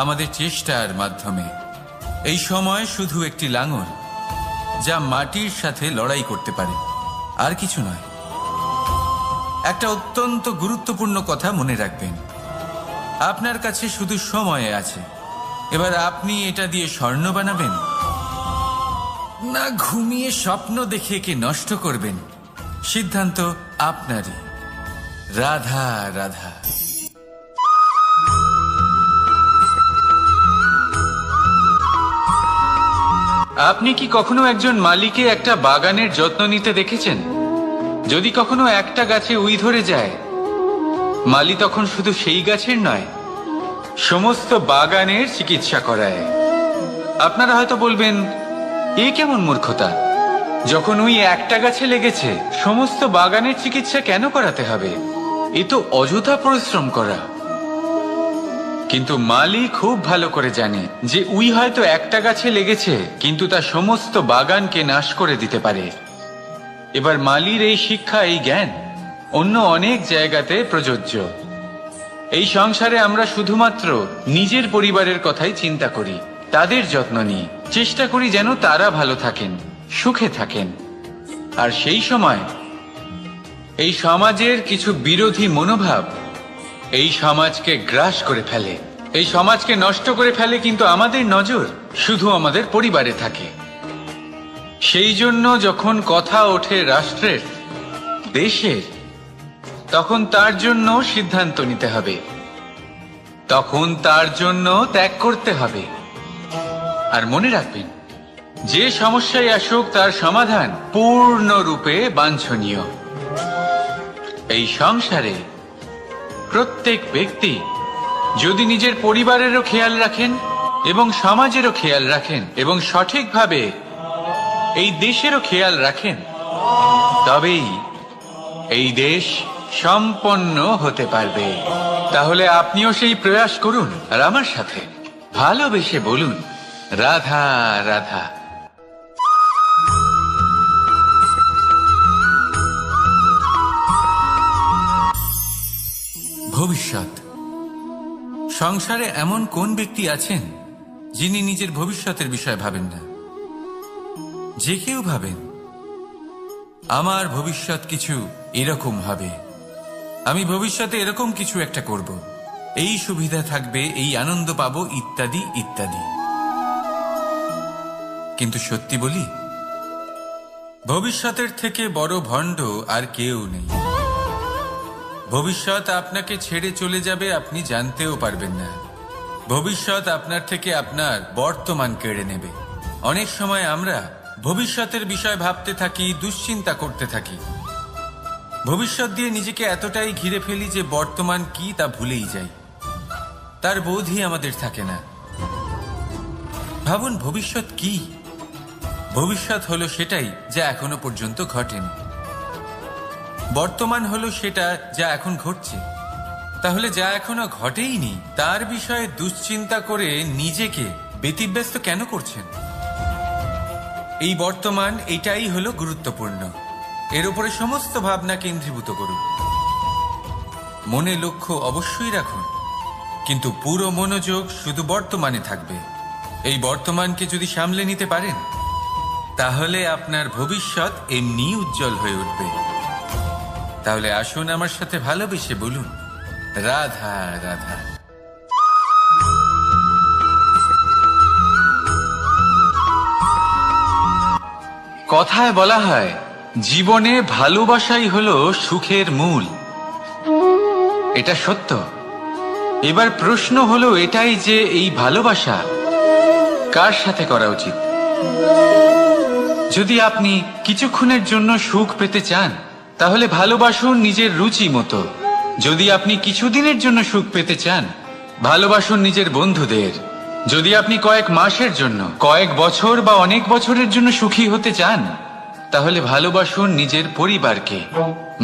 আমাদের চেষ্টার মাধ্যমে। এই সময় শুধু একটি লাঙল যা মাটির সাথে লড়াই করতে পারে, আর কিছু নয়। একটা অত্যন্ত গুরুত্বপূর্ণ কথা মনে রাখবেন, আপনার কাছে শুধু সময় আছে। এবার আপনি এটা দিয়ে স্বর্ণ বানাবেন না ঘুমিয়ে স্বপ্ন দেখে একে নষ্ট করবেন, সিদ্ধান্ত আপনারই। রাধা রাধা। আপনি কি কখনো একজন মালিকে একটা বাগানের যত্ন নিতে দেখেছেন? যদি কখনো একটা গাছে উই ধরে যায়, মালি তখন শুধু সেই গাছের নয়, সমস্ত বাগানের চিকিৎসা করায়। আপনারা হয়তো বলবেন, এ কেমন মূর্খতা, যখন উই একটা গাছে লেগেছে সমস্ত বাগানের চিকিৎসা কেন করাতে হবে? এ তো অযথা পরিশ্রম করা। কিন্তু মালি খুব ভালো করে জানে যে উই হয়তো একটা গাছে লেগেছে, কিন্তু তা সমস্ত বাগানকে নাশ করে দিতে পারে। এবার মালির এই শিক্ষা, এই জ্ঞান অন্য অনেক জায়গাতে প্রযোজ্য। এই সংসারে আমরা শুধুমাত্র নিজের পরিবারের কথাই চিন্তা করি, তাদের যত্ন নিই, চেষ্টা করি যেন তারা ভালো থাকেন, সুখে থাকেন। আর সেই সময় এই সমাজের কিছু বিরোধী মনোভাব এই সমাজকে গ্রাস করে ফেলে, এই সমাজকে নষ্ট করে ফেলে, কিন্তু আমাদের নজর শুধু আমাদের পরিবারে থাকে। সেই জন্য যখন কথা ওঠে রাষ্ট্রের, দেশের, তখন তার জন্য সিদ্ধান্ত নিতে হবে, তখন তার জন্য ত্যাগ করতে হবে। আর মনে রাখবেন, যে সমস্যায় আসুক তার সমাধান পূর্ণরূপে বাঞ্ছনীয়। এই সংসারে প্রত্যেক ব্যক্তি যদি নিজের পরিবারেরও খেয়াল রাখেন এবং সমাজেরও খেয়াল রাখেন এবং সঠিকভাবে এই দেশেরও খেয়াল রাখেন, তবেই এই দেশ সম্পন্ন হতে পারবে। তাহলে আপনিও সেই প্রয়াস করুন আর আমার সাথে ভালোবেসে বলুন, রাধা রাধা। ভবিষ্যৎ। সংসারে এমন কোন ব্যক্তি আছেন যিনি নিজের ভবিষ্যতের বিষয় ভাবেন না? যে কেউ ভাবেন, আমার ভবিষ্যৎ কিছু এরকম হবে, আমি ভবিষ্যতে এরকম কিছু একটা করব, এই সুবিধা থাকবে, এই আনন্দ পাবো, ইত্যাদি ইত্যাদি। কিন্তু সত্যি বলি, ভবিষ্যতের থেকে বড় ভণ্ড আর কেউ নেই। ভবিষ্যৎ আপনাকে ছেড়ে চলে যাবে, আপনি জানতেও পারবেন না। ভবিষ্যৎ আপনার থেকে আপনার বর্তমান কেড়ে নেবে। অনেক সময় আমরা ভবিষ্যতের বিষয় ভাবতে থাকি, দুশ্চিন্তা করতে থাকি, ভবিষ্যৎ দিয়ে নিজেকে এতটাই ঘিরে ফেলি যে বর্তমান কি তা ভুলেই যাই, তার বোধই আমাদের থাকে না। ভাবুন, ভবিষ্যৎ কি? ভবিষ্যৎ হলো সেটাই যা এখনো পর্যন্ত ঘটেনি। বর্তমান হলো সেটা যা এখন ঘটছে। তাহলে যা এখনো ঘটেইনি তার বিষয়ে দুশ্চিন্তা করে নিজেকে ব্যতিব্যস্ত কেন করছেন? এই বর্তমান, এটাই হলো গুরুত্বপূর্ণ। এর উপরে সমস্ত ভাবনা কেন্দ্রীভূত করুন। মনে লক্ষ্য অবশ্যই রাখুন, কিন্তু পুরো মনোযোগ শুধু বর্তমানে থাকবে। এই বর্তমানকে যদি সামলে নিতে পারেন, তাহলে আপনার ভবিষ্যৎ এমনি উজ্জ্বল হয়ে উঠবে। তাহলে আসুন আমার সাথে ভালোবেসে বলুন, রাধা রাধা। কথায় বলা হয়, জীবনে ভালোবাসাই হলো সুখের মূল। এটা সত্য, এবার প্রশ্ন হলো এটাই যে এই ভালোবাসা কার সাথে করা উচিত। যদি আপনি কিছুক্ষণের জন্য সুখ পেতে চান তাহলে ভালোবাসুন নিজের রুচি মতো। যদি আপনি কিছুদিনের জন্য সুখ পেতে চান ভালোবাসুন নিজের বন্ধুদের। যদি আপনি কয়েক মাসের জন্য, কয়েক বছর বা অনেক বছরের জন্য সুখী হতে চান তাহলে ভালোবাসুন নিজের পরিবারকে,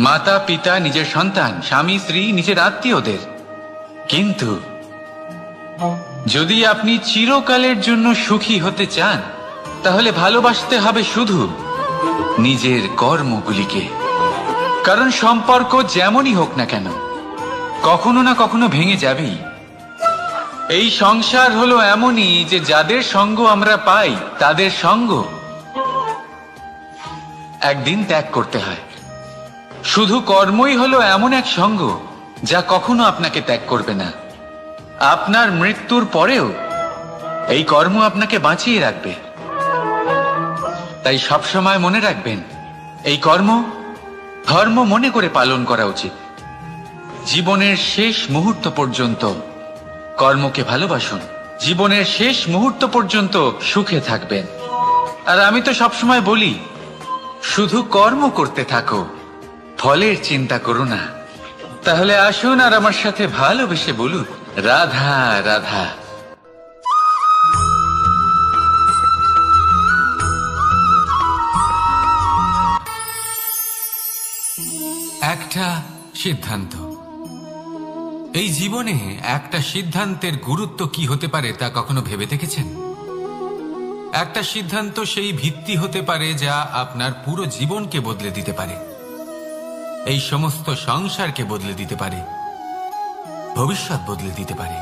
মাতা পিতা, নিজের সন্তান, স্বামী স্ত্রী, নিজের আত্মীয়দের। কিন্তু যদি আপনি চিরকালের জন্য সুখী হতে চান তাহলে ভালোবাসতে হবে শুধু নিজের কর্মগুলিকে। কারণ সম্পর্ক যেমনই হোক না কেন কখনো না কখনো ভেঙে যাবেই। এই সংসার হলো এমনই যে যাদের সঙ্গ আমরা পাই তাদের সঙ্গ একদিন ত্যাগ করতে হয়। শুধু কর্মই হলো এমন এক সঙ্গ যা কখনো আপনাকে ত্যাগ করবে না। আপনার মৃত্যুর পরেও এই কর্ম আপনাকে বাঁচিয়ে রাখবে। তাই সবসময় মনে রাখবেন, এই কর্ম ধর্ম মনে করে পালন করা উচিত। জীবনের শেষ মুহূর্ত পর্যন্ত কর্মকে ভালোবাসুন, জীবনের শেষ মুহূর্ত পর্যন্ত সুখে থাকবেন। আর আমি তো সবসময় বলি, শুধু কর্ম করতে থাকো, ফলের চিন্তা করো না। তাহলে আসুন আর আমার সাথে ভালোবেসে বলুন, রাধা রাধা। একটা সিদ্ধান্ত। এই জীবনে একটা সিদ্ধান্তের গুরুত্ব কি হতে পারে তা কখনো ভেবে দেখেছেন? একটা সিদ্ধান্ত সেই ভিত্তি হতে পারে যা আপনার পুরো জীবনকে বদলে দিতে পারে, এই সমস্ত সংসারকে বদলে দিতে পারে, ভবিষ্যৎ বদলে দিতে পারে।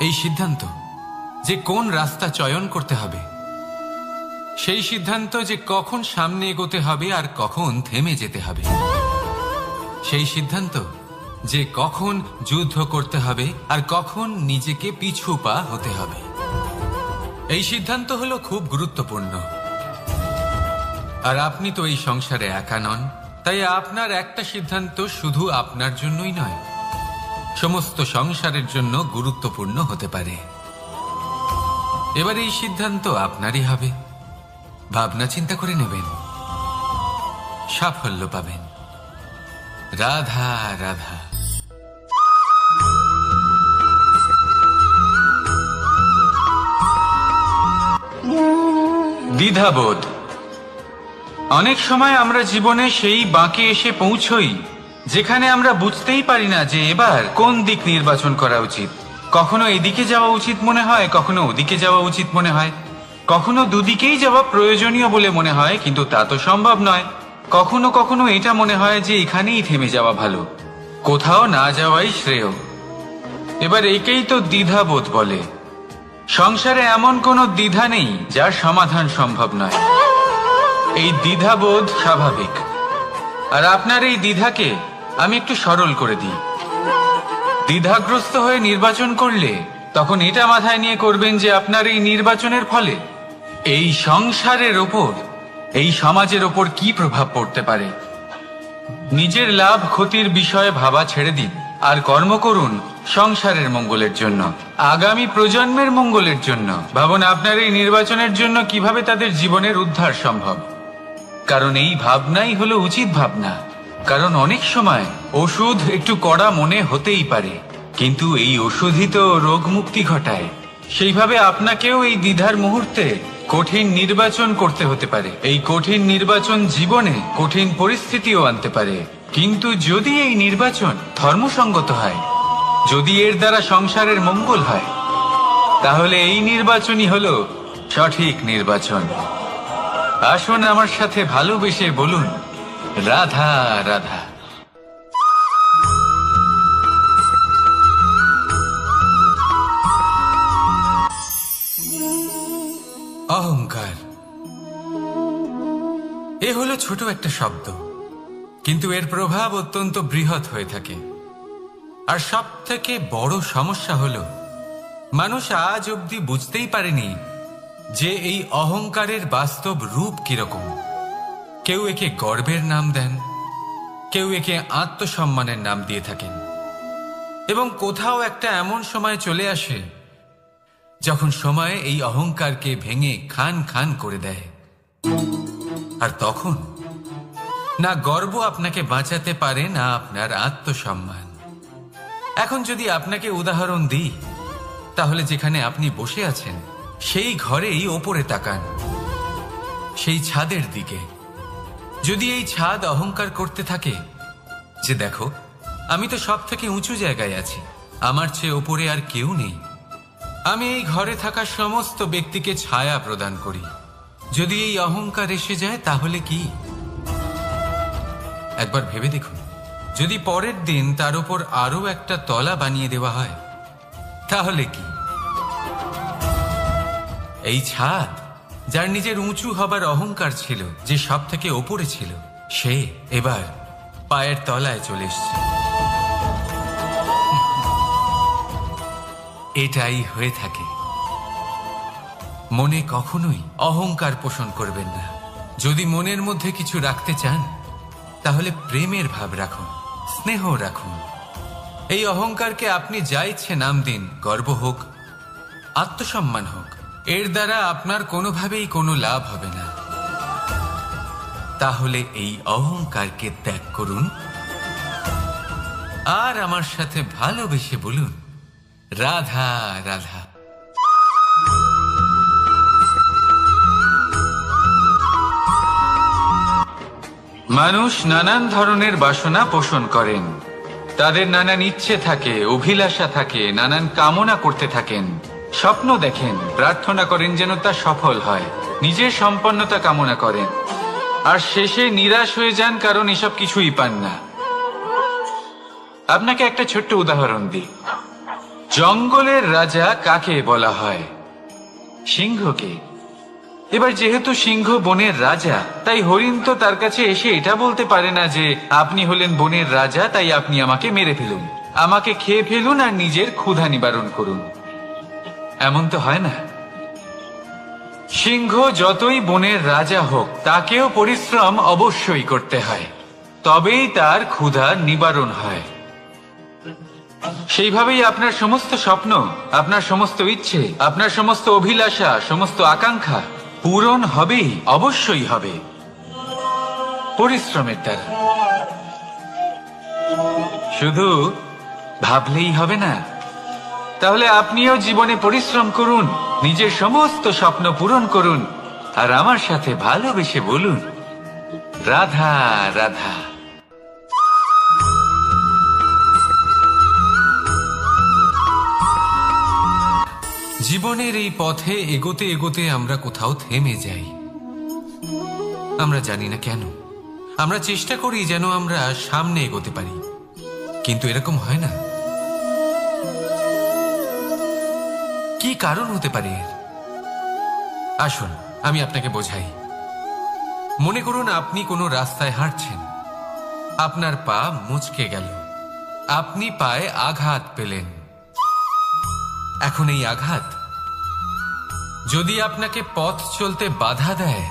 এই সিদ্ধান্ত যে কোন রাস্তা চয়ন করতে হবে, সেই সিদ্ধান্ত যে কখন সামনে এগোতে হবে আর কখন থেমে যেতে হবে, সেই সিদ্ধান্ত যে কখন যুদ্ধ করতে হবে আর কখন নিজেকে পিছু পা হতে হবে। এই সিদ্ধান্ত হলো খুব গুরুত্বপূর্ণ। আর আপনি তো এই সংসারে একা নন, তাই আপনার একটা সিদ্ধান্ত শুধু আপনার জন্যই নয়, সমস্ত সংসারের জন্য গুরুত্বপূর্ণ হতে পারে। এবার এই সিদ্ধান্ত আপনারই হবে। ভাবনা চিন্তা করে নেবেন, সাফল্য পাবেন। রাধা রাধা। দ্বিধাবোধ। অনেক সময় আমরা জীবনে সেই বাঁকে এসে পৌঁছই যেখানে আমরা বুঝতেই পারি না যে এবার কোন দিক নির্বাচন করা উচিত। কখনো এদিকে যাওয়া উচিত মনে হয়, কখনো ওদিকে যাওয়া উচিত মনে হয়, কখনো দুদিকেই যাওয়া প্রয়োজনীয় বলে মনে হয়, কিন্তু তা তো সম্ভব নয়। কখনো কখনো এটা মনে হয় যে এখানেই থেমে যাওয়া ভালো, কোথাও না যাওয়াই শ্রেয়। এবার একেই তো দ্বিধাবোধ বলে। সংসারে এমন কোনো দ্বিধা নেই যার সমাধান সম্ভব নয়। এই দ্বিধাবোধ স্বাভাবিক। আর আপনার এই দ্বিধাকে আমি একটু সরল করে দিই। দ্বিধাগ্রস্ত হয়ে নির্বাচন করলে তখন এটা মাথায় নিয়ে করবেন যে আপনার এই নির্বাচনের ফলে এই সংসারের ওপর, এই সমাজের ওপর কি প্রভাব পড়তে পারে। নিজের লাভ ক্ষতির বিষয়ে ভাবা ছেড়ে দিন আর কর্ম করুন সংসারের মঙ্গলের জন্য, আগামী প্রজন্মের মঙ্গলের জন্য। ভাবুন আপনার এই নির্বাচনের জন্য কিভাবে তাদের জীবনের উদ্ধার সম্ভব। কারণ এই ভাবনাই হলো উচিত ভাবনা। কারণ অনেক সময় ওষুধ একটু কড়া মনে হতেই পারে, কিন্তু এই ওষুধই তো রোগ মুক্তি ঘটায়। সেইভাবে আপনাকেও এই দ্বিধার মুহূর্তে কঠিন নির্বাচন করতে হতে পারে। এই কঠিন নির্বাচন জীবনে কঠিন পরিস্থিতিও আনতে পারে, কিন্তু যদি এই নির্বাচন ধর্মসঙ্গত হয়, যদি এর দ্বারা সংসারের মঙ্গল হয়, তাহলে এই নির্বাচনই হলো সঠিক নির্বাচন। আসুন আমার সাথে ভালোবেসে বলুন, রাধা রাধা। অহংকার এ হলো ছোট একটা শব্দ, কিন্তু এর প্রভাব অত্যন্ত বৃহৎ হয়ে থাকে। আর সব থেকে বড় সমস্যা হলো মানুষ আজ অবধি বুঝতেই পারেনি যে এই অহংকারের বাস্তব রূপ কিরকম। কেউ একে গর্বের নাম দেন, কেউ একে আত্মসম্মানের নাম দিয়ে থাকেন। এবং কোথাও একটা এমন সময় চলে আসে যখন সময় এই অহংকারকে ভেঙে খান খান করে দেয়। আর তখন না গর্ব আপনাকে বাঁচাতে পারে, না আপনার আত্মসম্মান। এখন যদি আপনাকে উদাহরণ দিই, তাহলে যেখানে আপনি বসে আছেন সেই ঘরেই ওপরে তাকান, সেই ছাদের দিকে। যদি এই ছাদ অহংকার করতে থাকে যে দেখো, আমি তো সব থেকে উঁচু জায়গায় আছি, আমার চেয়ে ওপরে আর কেউ নেই, আমি এই ঘরে থাকা সমস্ত ব্যক্তিকে ছায়া প্রদান করি, যদি এই অহংকার এসে যায় তাহলে কি? একবার ভেবে দেখুন, যদি পরের দিন তার উপর আরো একটা তলা বানিয়ে দেওয়া হয় তাহলে কি? এই ছাদ, যার নিজের উঁচু হবার অহংকার ছিল, যে সব থেকে ওপরে ছিল, সে এবার পায়ের তলায় চলে এসছে। এটাই হয়ে থাকে। মনে কখনোই অহংকার পোষণ করবেন না। যদি মনের মধ্যে কিছু রাখতে চান তাহলে প্রেমের ভাব রাখুন, স্নেহ রাখুন। এই অহংকারকে আপনি যা ইচ্ছে নাম দিন, গর্ব হোক, আত্মসম্মান হোক, এর দ্বারা আপনার কোনোভাবেই কোনো লাভ হবে না। তাহলে এই অহংকারকে ত্যাগ করুন আর আমার সাথে ভালোবেসে বলুন, রাধা রাধা। মানুষ নানান ধরনের বাসনা পোষণ করেন, তাদের নানান ইচ্ছে থাকে, অভিলাষা থাকে, নানান কামনা করতে থাকেন, স্বপ্ন দেখেন, প্রার্থনা করেন যেন তা সফল হয়, নিজের সম্পন্নতা কামনা করেন, আর শেষে নিরাশ হয়ে যান কারণ এসব কিছুই পান না। আপনাকে একটা ছোট্ট উদাহরণ দিই। জঙ্গলের রাজা কাকে বলা হয়? সিংহকে। এবার যেহেতু সিংহ বনের রাজা, তাই হরিণ তো তার কাছে এসে এটা বলতে পারে না যে আপনি হলেন বনের রাজা, তাই আপনি আমাকে মেরে ফেলুন, আমাকে খেয়ে ফেলুন আর নিজের ক্ষুধা নিবারণ করুন। এমন তো হয় না। সিংহ যতই বনের রাজা হোক, তাকেও পরিশ্রম অবশ্যই করতে হয়, তবেই তার ক্ষুধা নিবারণ হয়। সেইভাবেই আপনার সমস্ত স্বপ্ন, আপনার সমস্ত ইচ্ছে, আপনার সমস্ত অভিলাষা, সমস্ত আকাঙ্ক্ষা পূরণ হবেই, অবশ্যই হবে, পরিশ্রমের দ্বারা। শুধু ভাবলেই হবে না। তাহলে আপনিও জীবনে পরিশ্রম করুন, নিজের সমস্ত স্বপ্ন পূরণ করুন, আর আমার সাথে ভালোবেসে বলুন, রাধা রাধা। জীবনের এই পথে এগোতে এগোতে আমরা কোথাও থেমে যাই। আমরা জানি না কেন। আমরা চেষ্টা করি যেন আমরা সামনে এগোতে পারি, কিন্তু এরকম হয় না। কি কারণ হতে পারে এর? আসুন আমি আপনাকে বোঝাই। মনে করুন আপনি কোনো রাস্তায় হাঁটছেন, আপনার পা মুচকে গেল, আপনি পায়ে আঘাত পেলেন। এখন এই আঘাত যদি আপনাকে পথ চলতে বাধা দেয়,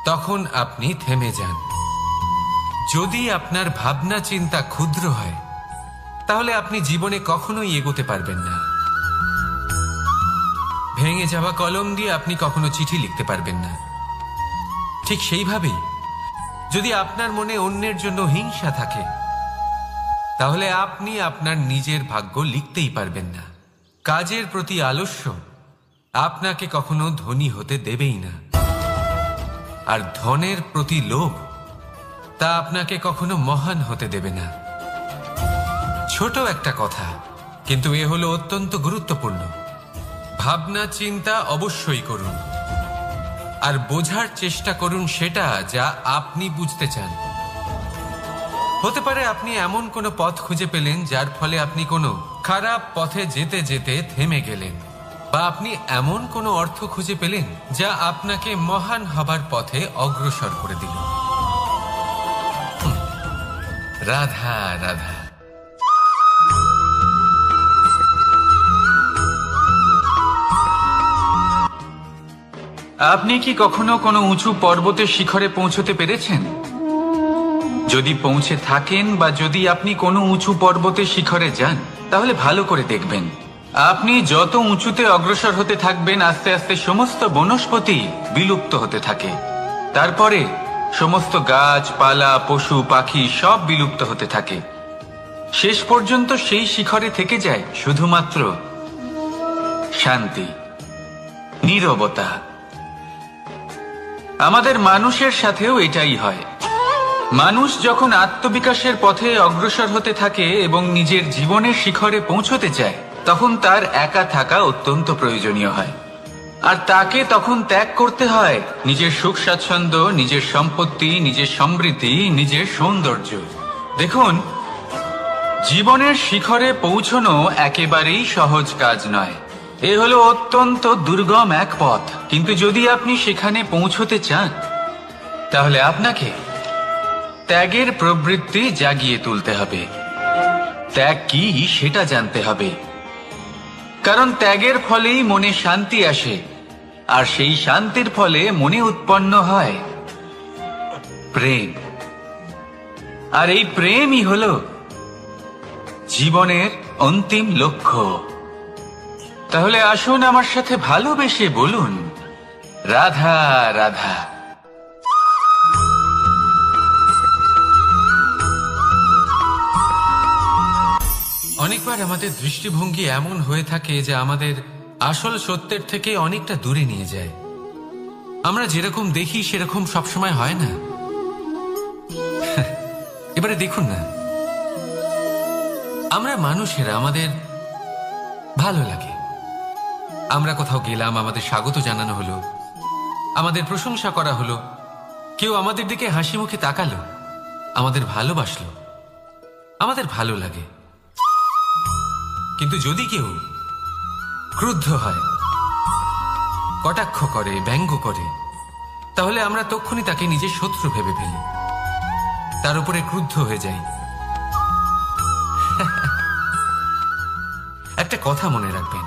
তখন আপনি থেমে যান। যদি আপনার ভাবনা চিন্তা ক্ষুদ্র হয়, তাহলে আপনি জীবনে কখনোই এগোতে পারবেন না। ভেঙে যাওয়া কলম দিয়ে আপনি কখনো চিঠি লিখতে পারবেন না। ঠিক সেইভাবেই যদি আপনার মনে অন্যের জন্য হিংসা থাকে, তাহলে আপনি আপনার নিজের ভাগ্য লিখতেই পারবেন না। কাজের প্রতি আলস্য আপনাকে কখনো ধনী হতে দেবেই না, আর ধনের প্রতি লোভ তা আপনাকে কখনো মহান হতে দেবে না। ছোট একটা কথা, কিন্তু এ হলো অত্যন্ত গুরুত্বপূর্ণ। ভাবনা চিন্তা অবশ্যই করুন, আর বোঝার চেষ্টা করুন সেটা যা আপনি বুঝতে চান। হতে পারে আপনি এমন কোনো পথ খুঁজে পেলেন যার ফলে আপনি কোনো খারাপ পথে যেতে যেতে থেমে গেলেন, বা আপনি এমন কোনো অর্থ খুঁজে পেলেন যা আপনাকে মহান হবার পথে অগ্রসর করে দিল। রাধা রাধা। আপনি কি কখনো কোনো উঁচু পর্বতের শিখরে পৌঁছতে পেরেছেন? যদি পৌঁছে থাকেন, বা যদি আপনি কোনো উঁচু পর্বতের শিখরে যান, তাহলে ভালো করে দেখবেন, আপনি যত উঁচুতে অগ্রসর হতে থাকবেন আস্তে আস্তে সমস্ত বনস্পতি বিলুপ্ত হতে থাকে। তারপরে সমস্ত গাছপালা পশু পাখি সব বিলুপ্ত হতে থাকে। শেষ পর্যন্ত সেই শিখরে থেকে যায় শুধুমাত্র শান্তি, নীরবতা। আমাদের মানুষের সাথেও এটাই হয়। মানুষ যখন আত্মবিকাশের পথে অগ্রসর হতে থাকে এবং নিজের জীবনের শিখরে পৌঁছতে চায়, তখন তার একা থাকা অত্যন্ত প্রয়োজনীয় হয়। আর তাকে তখন ত্যাগ করতে হয় নিজের সুখ স্বাচ্ছন্দ্য, নিজের সম্পত্তি, নিজের সমৃদ্ধি, নিজের সৌন্দর্য। দেখুন, জীবনের শিখরে পৌঁছনো একেবারেই সহজ কাজ নয়। এ হলো অত্যন্ত দুর্গম এক পথ। কিন্তু যদি আপনি সেখানে পৌঁছতে চান, তাহলে আপনাকে ত্যাগের প্রবৃত্তি জাগিয়ে তুলতে হবে। ত্যাগ কি সেটা জানতে হবে, কারণ ত্যাগের ফলেই মনে শান্তি আসে, আর সেই শান্তির ফলে মনে উৎপন্ন হয় প্রেম। আর এই প্রেমই হলো জীবনের অন্তিম লক্ষ্য। তাহলে আসুন আমার সাথে ভালোবেসে বলুন, রাধা রাধা। অনেকবার আমাদের দৃষ্টিভঙ্গি এমন হয়ে থাকে যে আমাদের আসল সত্যের থেকে অনেকটা দূরে নিয়ে যায়। আমরা যেরকম দেখি সেরকম সবসময় হয় না। এবারে দেখুন না, আমরা মানুষেরা, আমাদের ভালো লাগে। আমরা কোথাও গেলাম, আমাদের স্বাগত জানানো হলো, আমাদের প্রশংসা করা হলো, কেউ আমাদের দিকে হাসি মুখে তাকালো, আমাদের ভালোবাসলো, আমাদের ভালো লাগে। কিন্তু যদি কেউ ক্রুদ্ধ হয়, কটাক্ষ করে, ব্যঙ্গ করে, তাহলে আমরা তক্ষুনি তাকে নিজের শত্রু ভেবে ফেলি, তার উপরে ক্রুদ্ধ হয়ে যাই। একটা কথা মনে রাখবেন,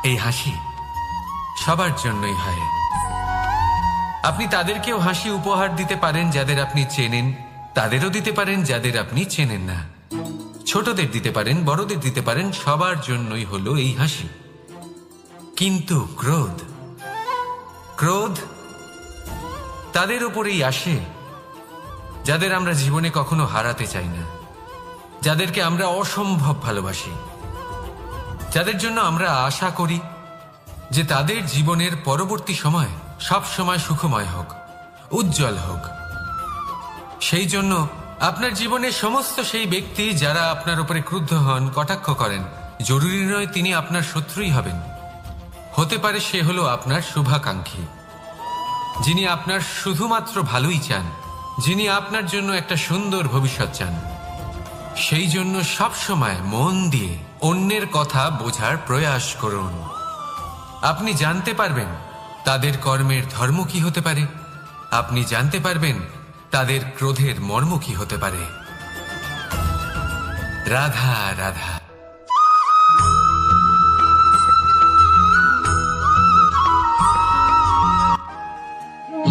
এই হাসি সবার জন্যই হয়। আপনি তাদেরকেও হাসি উপহার দিতে পারেন যাদের আপনি চেনেন, তাদেরও দিতে পারেন যাদের আপনি চেনেন না। ছোটদের দিতে পারেন, বড়দের দিতে পারেন, সবার জন্যই হলো এই হাসি। কিন্তু ক্রোধ, ক্রোধ তাদের উপরেই আসে যাদের আমরা জীবনে কখনো হারাতে চাই না, যাদেরকে আমরা অসম্ভব ভালোবাসি, যাদের জন্য আমরা আশা করি যে তাদের জীবনের পরবর্তী সময় সব সময় সুখময় হোক, উজ্জ্বল হোক। সেই জন্য আপনার জীবনের সমস্ত সেই ব্যক্তি যারা আপনার উপরে ক্রুদ্ধ হন, কটাক্ষ করেন, জরুরি নয় তিনি আপনার শত্রুই হবেন। হতে পারে সে হলো আপনার শুভাকাঙ্ক্ষী, যিনি আপনার শুধুমাত্র ভালোই চান, যিনি আপনার জন্য একটা সুন্দর ভবিষ্যৎ চান। সেই জন্য সব সময় মন দিয়ে অন্যের কথা বোঝার প্রয়াস করুন। আপনি জানতে পারবেন তাদের কর্মের ধর্ম কি হতে পারে, আপনি জানতে পারবেন তাদের ক্রোধের মর্ম কি হতে পারে। রাধা রাধা।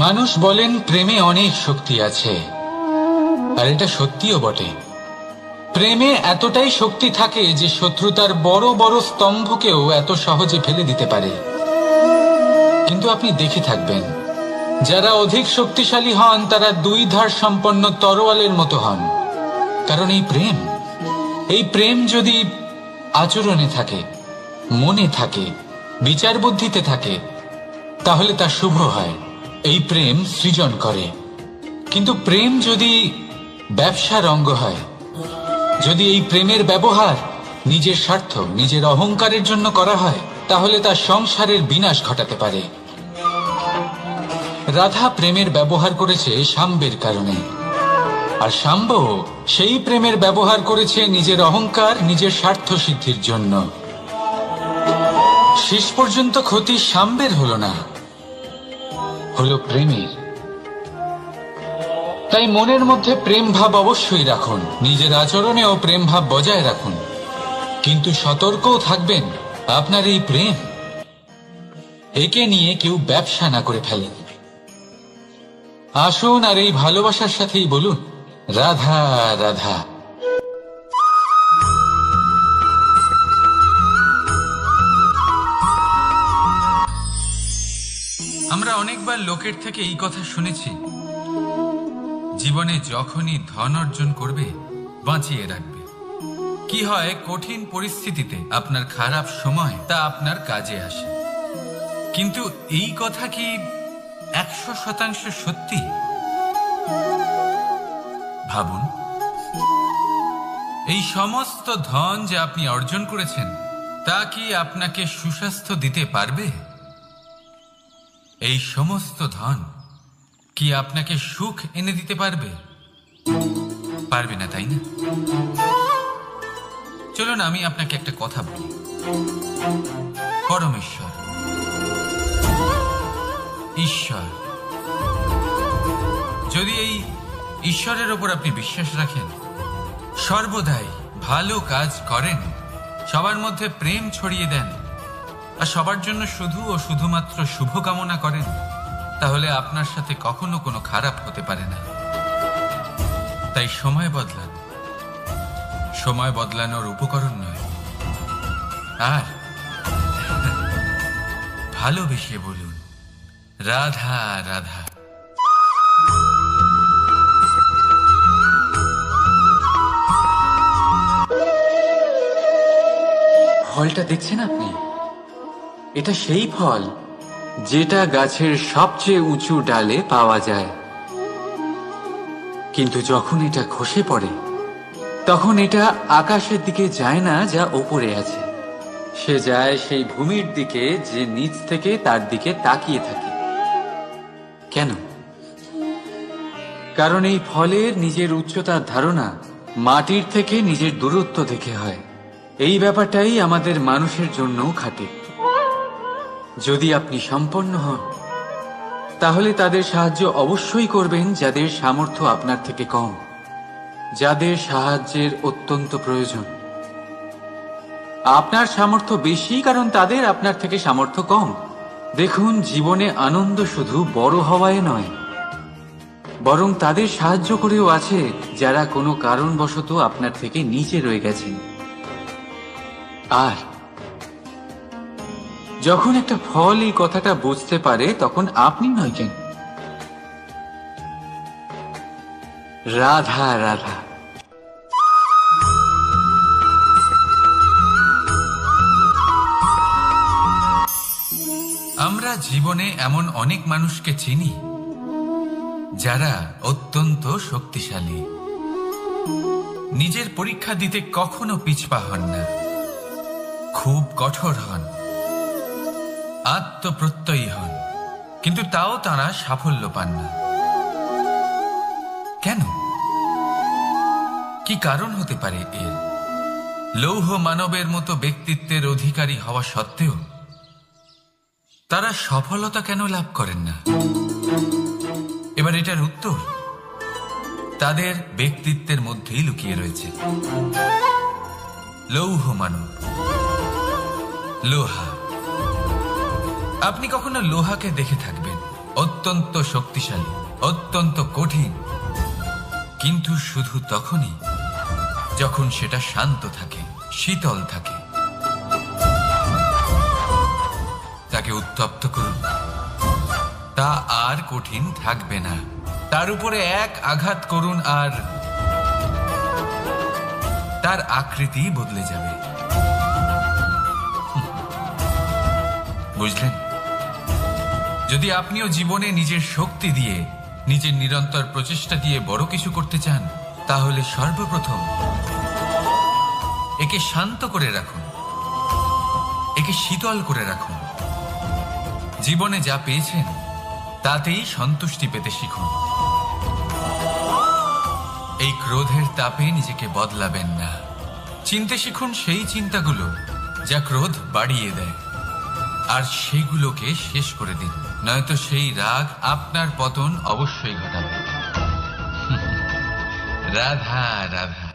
মানুষ বলেন প্রেমে অনেক শক্তি আছে, আর এটা সত্যিও বটে। প্রেমে এতটাই শক্তি থাকে যে শত্রুতার বড় বড় স্তম্ভকেও এত সহজে ফেলে দিতে পারে। কিন্তু আপনি দেখে থাকবেন, যারা অধিক শক্তিশালী হন তারা দুই ধার সম্পন্ন তরোয়ালের মতো হন। কারণ এই প্রেম যদি আচরণে থাকে, মনে থাকে, বিচার বুদ্ধিতে থাকে, তাহলে তা শুভ হয়। এই প্রেম সৃজন করে। কিন্তু প্রেম যদি ব্যবসার অঙ্গ হয়, যদি এই প্রেমের ব্যবহার নিজের স্বার্থ, নিজের অহংকারের জন্য করা হয়, তাহলে তা সংসারের বিনাশ ঘটাতে পারে। রাধা প্রেমের ব্যবহার করেছে শাম্বের কারণে, আর শাম্ব সেই প্রেমের ব্যবহার করেছে নিজের অহংকার, নিজের স্বার্থ সিদ্ধির জন্য। শেষ পর্যন্ত ক্ষতি শাম্বের হলো না, হলো প্রেমের। তাই মনের মধ্যে প্রেম ভাব অবশ্যই রাখুন, নিজের আচরণেও প্রেম ভাব বজায় রাখুন, কিন্তু সতর্কও থাকবেন আপনার এই প্রেম, একে নিয়ে কেউ ব্যবসা না করে ফেলেন। আসুন আর এই ভালোবাসার সাথেই বলুন, রাধা রাধা। অনেকবার লোকের থেকে এই কথা শুনেছি, জীবনে যখনই ধন অর্জন করবে বাঁচিয়ে রাখবে। কি হয়, কঠিন পরিস্থিতিতে আপনার খারাপ সময় তা আপনার কাজে আসে। কিন্তু এই কথা কি 100% সত্যি? ভাবুন, এই সমস্ত ধন যে আপনি অর্জন করেছেন তা কি আপনাকে সুস্বাস্থ্য দিতে পারবে? এই সমস্ত ধন কি আপনাকে সুখ এনে দিতে পারবে? পারবে না, তাই না? চলুন আমি আপনাকে একটা কথা বলি। পরমেশ্বর, ঈশ্বর, যদি এই ঈশ্বরের ওপর আপনি বিশ্বাস রাখেন, সর্বদাই ভালো কাজ করেন, সবার মধ্যে প্রেম ছড়িয়ে দেন আর সবার জন্য শুধু ও শুধুমাত্র শুভকামনা করেন, তাহলে আপনার সাথে কখনো কোনো খারাপ হতে পারে না। তাই সময় বদলান, সময় বদলানোর উপকরণ নয়। আর ভালোবেসে বলুন, রাধা রাধা। ফলটা দেখছেন আপনি? এটা সেই ফল যেটা গাছের সবচেয়ে উঁচু ডালে পাওয়া যায়, কিন্তু যখন এটা খসে পড়ে তখন এটা আকাশের দিকে যায় না যা ওপরে আছে, সে যায় সেই ভূমির দিকে যে নিচ থেকে তার দিকে তাকিয়ে থাকে। কেন? কারণ এই ফলের নিজের উচ্চতার ধারণা মাটির থেকে নিজের দূরত্ব দেখে হয়। এই ব্যাপারটাই আমাদের মানুষের জন্যও খাটে। যদি আপনি সম্পন্ন হন, তাহলে তাদের সাহায্য অবশ্যই করবেন যাদের সামর্থ্য আপনার থেকে কম, যাদের সাহায্যের অত্যন্ত প্রয়োজন। আপনার সামর্থ্য বেশি কারণ তাদের আপনার থেকে সামর্থ্য কম। দেখুন, জীবনে আনন্দ শুধু বড় হওয়ায় নয়, বরং তাদের সাহায্য করেও আছে যারা কোনো কারণবশত আপনার থেকে নিচে রয়ে গেছেন। আর যখন একটা ফল এই কথাটা বুঝতে পারে, তখন আপনি নয় কেন, রাধা রাধা। আমরা জীবনে এমন অনেক মানুষকে চিনি যারা অত্যন্ত শক্তিশালী, নিজের পরীক্ষা দিতে কখনো পিছপা হন না, খুব কঠোর হন, আত্মপ্রত্যয়ী হন, কিন্তু তাও তারা সাফল্য পান না। কেন? কি কারণ হতে পারে এর? লৌহ মানবের মতো ব্যক্তিত্বের অধিকারী হওয়া সত্ত্বেও তারা সফলতা কেন লাভ করেন না? এবার এটার উত্তর তাদের ব্যক্তিত্বের মধ্যেই লুকিয়ে রয়েছে। লৌহ মানব, লোহা। আপনি কখনো লোহাকে দেখে থাকবেন, অত্যন্ত শক্তিশালী, অত্যন্ত কঠিন, কিন্তু শুধু তখনই যখন সেটা শান্ত থাকে, শীতল থাকে। তাকে উত্তপ্ত করুন, তা আর কঠিন থাকবে না। তার উপরে এক আঘাত করুন আর তার আকৃতি বদলে যাবে। বুঝলেন? যদি আপনিও জীবনে নিজের শক্তি দিয়ে, নিজের নিরন্তর প্রচেষ্টা দিয়ে বড় কিছু করতে চান, তাহলে সর্বপ্রথম একে শান্ত করে রাখুন, একে শীতল করে রাখুন। জীবনে যা পেয়েছেন তাতেই সন্তুষ্টি পেতে শিখুন। এই ক্রোধের তাপে নিজেকে বদলাবেন না। চিনতে শিখুন সেই চিন্তাগুলো যা ক্রোধ বাড়িয়ে দেয়, আর সেগুলোকে শেষ করে দিন, নয়তো সেই রাগ আপনার পতন অবশ্যই ঘটাবে। রাধা রাধা।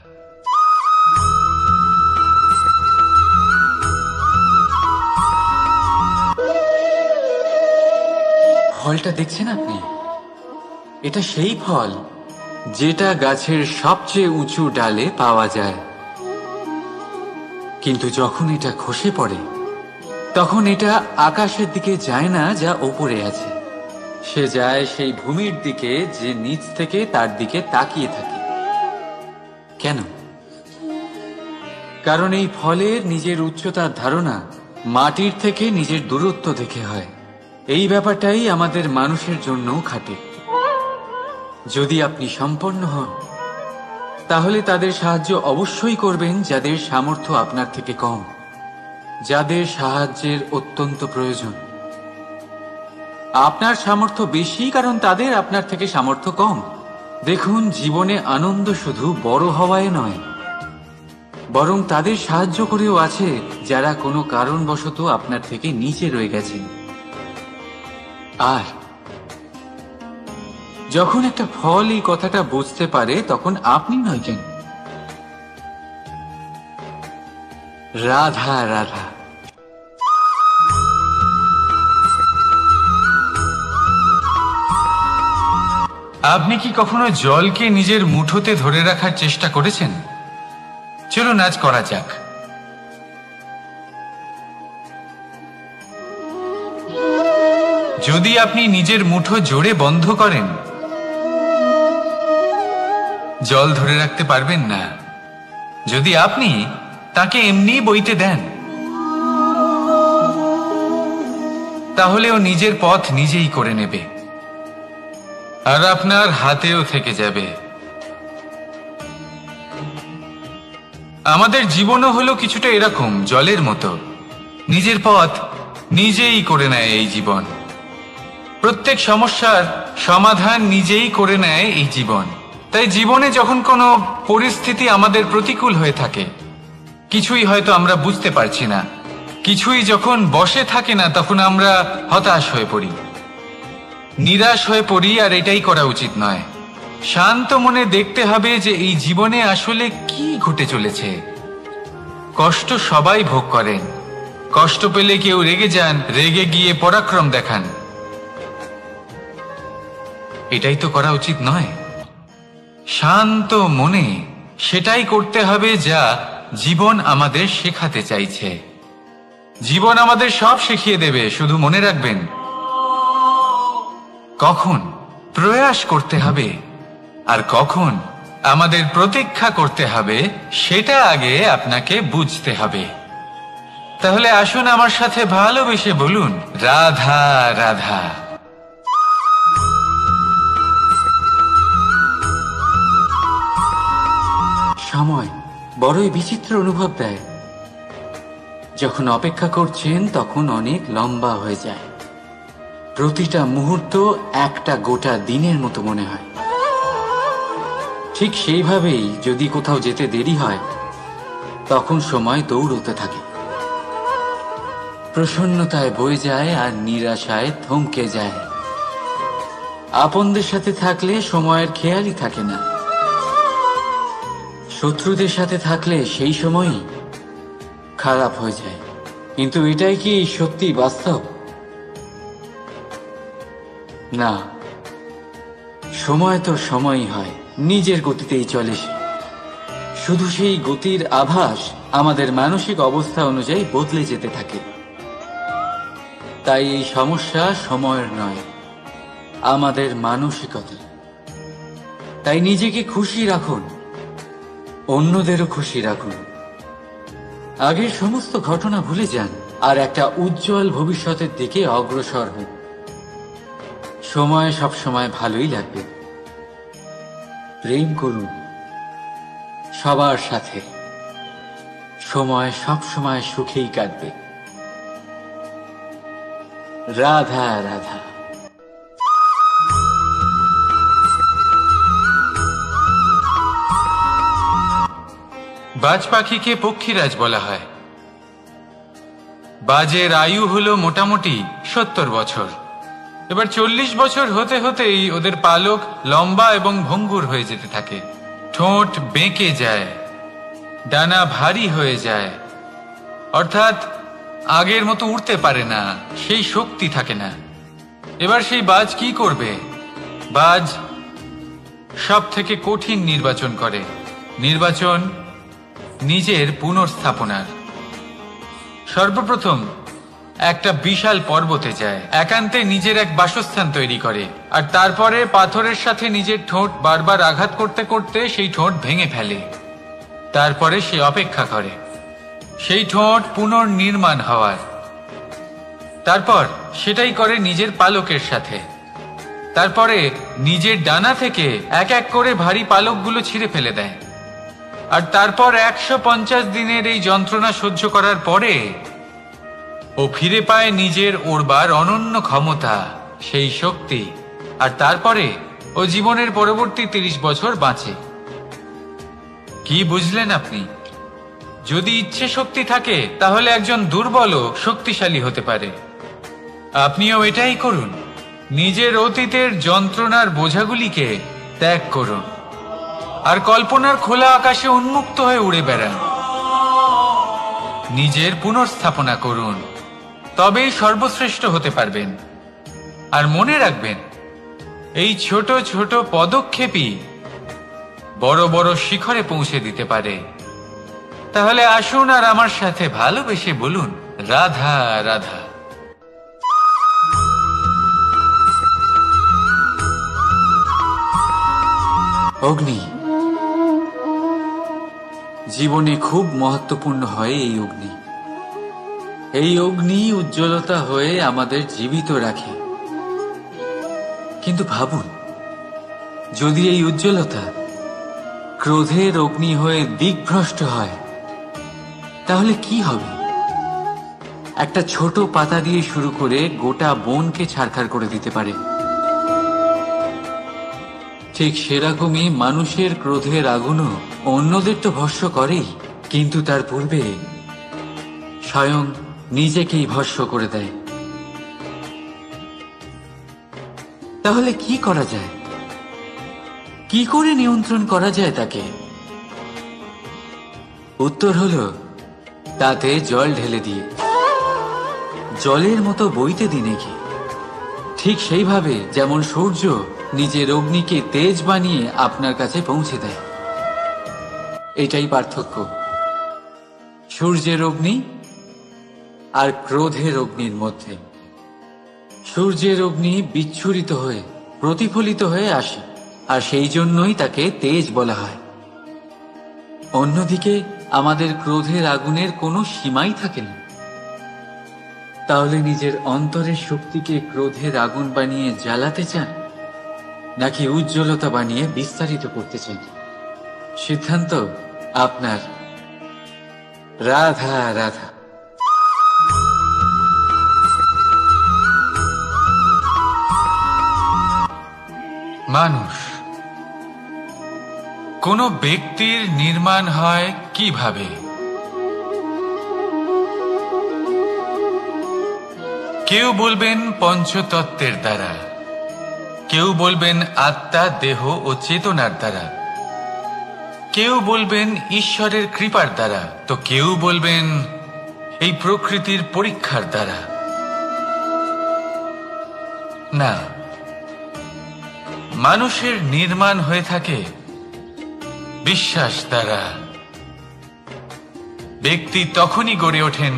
ফলটা দেখছেন আপনি? এটা সেই ফল যেটা গাছের সবচেয়ে উঁচু ডালে পাওয়া যায়, কিন্তু যখন এটা খসে পড়ে তখন এটা আকাশের দিকে যায় না যা ওপরে আছে, সে যায় সেই ভূমির দিকে যে নিচ থেকে তার দিকে তাকিয়ে থাকে। কেন? কারণ এই ফলের নিজের উচ্চতার ধারণা মাটির থেকে নিজের দূরত্ব দেখে হয়। এই ব্যাপারটাই আমাদের মানুষের জন্যও খাটে। যদি আপনি সম্পন্ন হন, তাহলে তাদের সাহায্য অবশ্যই করবেন যাদের সামর্থ্য আপনার থেকে কম, যাদের সাহায্যের অত্যন্ত প্রয়োজন। আপনার সামর্থ্য বেশি কারণ তাদের আপনার থেকে সামর্থ্য কম। দেখুন, জীবনে আনন্দ শুধু বড় হওয়ায় নয়, বরং তাদের সাহায্য করেও আছে যারা কোনো কারণবশত আপনার থেকে নিচে রয়ে গেছেন। আর যখন একটা ফল এই কথাটা বুঝতে পারে, তখন আপনি নয় কেন, রাধা রাধা। আপনি কি কখনো জলকে নিজের মুঠোতে ধরে রাখার চেষ্টা করেছেন? চলুন আজ করা যাক। যদি আপনি নিজের মুঠো জোরে বন্ধ করেন, জল ধরে রাখতে পারবেন না। যদি আপনি তাকে এমনি বইতে দেন, তাহলে ও নিজের পথ নিজেই করে নেবে আর আপনার হাতেও থেকে যাবে। আমাদের জীবনও হলো কিছুটা এরকম, জলের মতো। নিজের পথ নিজেই করে নেয় এই জীবন। প্রত্যেক সমস্যার সমাধান নিজেই করে নেয় এই জীবন। তাই জীবনে যখন কোনো পরিস্থিতি আমাদের প্রতিকূল হয়ে থাকে, কিছুই হয়তো আমরা বুঝতে পারছি না, কিছুই যখন বসে থাকে না, তখন আমরা হতাশ হয়ে পড়ি, নিরাশ হয়ে পড়ি। আর এটাই করা উচিত নয়। শান্ত মনে দেখতে হবে যে এই জীবনে আসলে কি ঘটে চলেছে। কষ্ট সবাই ভোগ করেন। কষ্ট পেলে কেউ রেগে যান, রেগে গিয়ে পরাক্রম দেখান। এটাই তো করা উচিত নয়। শান্ত মনে সেটাই করতে হবে যা জীবন আমাদের শেখাতে চাইছে। জীবন আমাদের সব শিখিয়ে দেবে, শুধু মনে রাখবেন কখন প্রয়াস করতে হবে আর কখন আমাদের প্রতীক্ষা করতে হবে, সেটা আগে আপনাকে বুঝতে হবে। তাহলে আসুন আমার সাথে ভালোবেসে বলুন, রাধা রাধা। সময় বড়ই বিচিত্র অনুভব দেয়। যখন অপেক্ষা করছেন তখন অনেক লম্বা হয়ে যায়। প্রতিটা মুহূর্ত একটা গোটা দিনের মতো মনে হয়। ঠিক সেইভাবেই যদি কোথাও যেতে দেরি হয়, তখন সময় দৌড়তে থাকে। প্রসন্নতায় বয়ে যায় আর নিরাশায় থমকে যায়। আপনদের সাথে থাকলে সময়ের খেয়ালই থাকে না। শত্রুদের সাথে থাকলে সেই সময়ই খারাপ হয়ে যায়। কিন্তু এটাই কি সত্যি বাস্তব? না, সময় তো সময়ই হয়, নিজের গতিতেই চলে সে। শুধু সেই গতির আভাস আমাদের মানসিক অবস্থা অনুযায়ী বদলে যেতে থাকে। তাই এই সমস্যা সময়ের নয়, আমাদের মানসিকতা। তাই নিজেকে খুশি রাখুন, অন্যদেরও খুশি রাখুন। আগের সমস্ত ঘটনা ভুলে যান আর একটা উজ্জ্বল ভবিষ্যতের দিকে অগ্রসর হন। সময় সবসময় ভালোই লাগবে। প্রেম করুন সবার সাথে, সময় সবসময় সুখেই কাটবে। রাধা রাধা। বাজ পাখিকে পক্ষীরাজ বলা হয়। বাজের আয়ু হলো মোটামুটি 70 বছর। এবার 40 বছর হতে হতেই ওদের পালক লম্বা এবং ভঙ্গুর হয়ে যেতে থাকে। ঠোঁট বেঁকে যায়, ডানা ভারী হয়ে যায়, অর্থাৎ আগের মতো উড়তে পারে না, সেই শক্তি থাকে না। এবার সেই বাজ কি করবে? বাজ সব থেকে কঠিন নির্বাচন করে, নির্বাচন নিজের পুনর্স্থাপনার। সর্বপ্রথম একটা বিশাল পর্বতে যায়, একান্তে নিজের এক বাসস্থান তৈরি করে, আর তারপরে পাথরের সাথে নিজের ঠোঁট বারবার আঘাত করতে করতে সেই ঠোঁট ভেঙে ফেলে। তারপরে সে অপেক্ষা করে সেই ঠোঁট পুনর্নির্মাণ হওয়ার। তারপর সেটাই করে নিজের পালকের সাথে। তারপরে নিজের ডানা থেকে এক এক করে ভারী পালকগুলো ছিঁড়ে ফেলে দেয়। আর তারপর 150 দিনের এই যন্ত্রণা সহ্য করার পরে ও ফিরে পায় নিজের ওড়বার অনন্য ক্ষমতা, সেই শক্তি। আর তারপরে ও জীবনের পরবর্তী 30 বছর বাঁচে। কি বুঝলেন আপনি? যদি ইচ্ছে শক্তি থাকে তাহলে একজন দুর্বলও শক্তিশালী হতে পারে। আপনিও এটাই করুন, নিজের অতীতের যন্ত্রণার বোঝাগুলিকে ত্যাগ করুন আর কল্পনার খোলা আকাশে উন্মুক্ত হয়ে উড়ে বেড়ান। নিজের পুনর্স্থাপনা করুন, তবেই সর্বশ্রেষ্ঠ হতে পারবেন। আর মনে রাখবেন, এই ছোট ছোট পদক্ষেপই বড় বড় শিখরে পৌঁছে দিতে পারে। তাহলে আসুন আর আমার সাথে ভালোবেসে বলুন, রাধা রাধা। অগ্নি জীবনে খুব মহত্বপূর্ণ হয়। এই অগ্নি উজ্জ্বলতা হয়ে আমাদের জীবিত রাখে। কিন্তু ভাবুন, যদি এই উজ্জ্বলতা ক্রোধের অগ্নি হয়ে দিকভ্রষ্ট হয়, তাহলে কি হবে? একটা ছোট পাতা দিয়ে শুরু করে গোটা বনকে ছারখার করে দিতে পারে। ঠিক সেরকমই মানুষের ক্রোধের আগুনও অন্যদের তো ভস্ম করেই, কিন্তু তার পূর্বে স্বয়ং নিজেকেই ভস্ম করে দেয়। তাহলে কি করা যায়? কি করে নিয়ন্ত্রণ করা যায় তাকে? উত্তর হলো, তাতে জল ঢেলে দিয়ে, জলের মতো বইতে দিন এগিয়ে। ঠিক সেইভাবে যেমন সূর্য নিজের অগ্নিকে তেজ বানিয়ে আপনার কাছে পৌঁছে দেয়। এটাই পার্থক্য সূর্যের অগ্নি আর ক্রোধের অগ্নির মধ্যে। সূর্যের অগ্নি বিচ্ছুরিত হয়ে প্রতিফলিত হয়ে আসে, আর সেই জন্যই তাকে তেজ বলা হয়। অন্যদিকে আমাদের ক্রোধের আগুনের কোনো সীমাই থাকে না। তাহলে নিজের অন্তরের শক্তিকে ক্রোধের আগুন বানিয়ে জ্বালাতে চান, নাকি উজ্জ্বলতা বানিয়ে বিস্তারিত করতে চান? সিদ্ধান্ত আপনার। রাধা রাধা। মানুষ, কোন ব্যক্তির নির্মাণ হয় কিভাবে? কেউ বলবেন পঞ্চতত্ত্বের দ্বারা, কেউ বলবেন আত্মা, দেহ ও চেতনার দ্বারা, কেউ বলবেন ঈশ্বরের কৃপার দ্বারা, তো কেউ বলবেন এই প্রকৃতির পরীক্ষার দ্বারা। না, মানুষের নির্মাণ হয়ে থাকে বিশ্বাস দ্বারা। ব্যক্তি তখনই গড়ে ওঠেন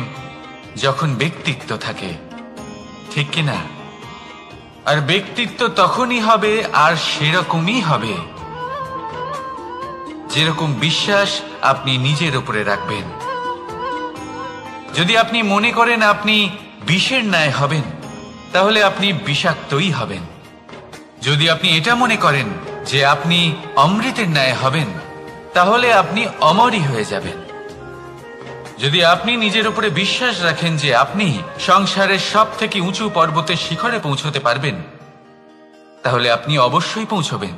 যখন ব্যক্তিত্ব থাকে, ঠিক কিনা? আর ব্যক্তিত্ব তখনই হবে আর সেরকমই হবে যেরকম বিশ্বাস আপনি নিজের উপরে রাখবেন। যদি আপনি মনে করেন আপনি বিষের ন্যায় হবেন, তাহলে আপনি বিষাক্তই হবেন। যদি আপনি এটা মনে করেন যে আপনি অমৃতের ন্যায় হবেন, তাহলে আপনি অমরই হয়ে যাবেন। যদি আপনি নিজের উপরে বিশ্বাস রাখেন যে আপনি সংসারের সব থেকে উঁচু পর্বতের শিখরে পৌঁছতে পারবেন, তাহলে আপনি অবশ্যই পৌঁছবেন।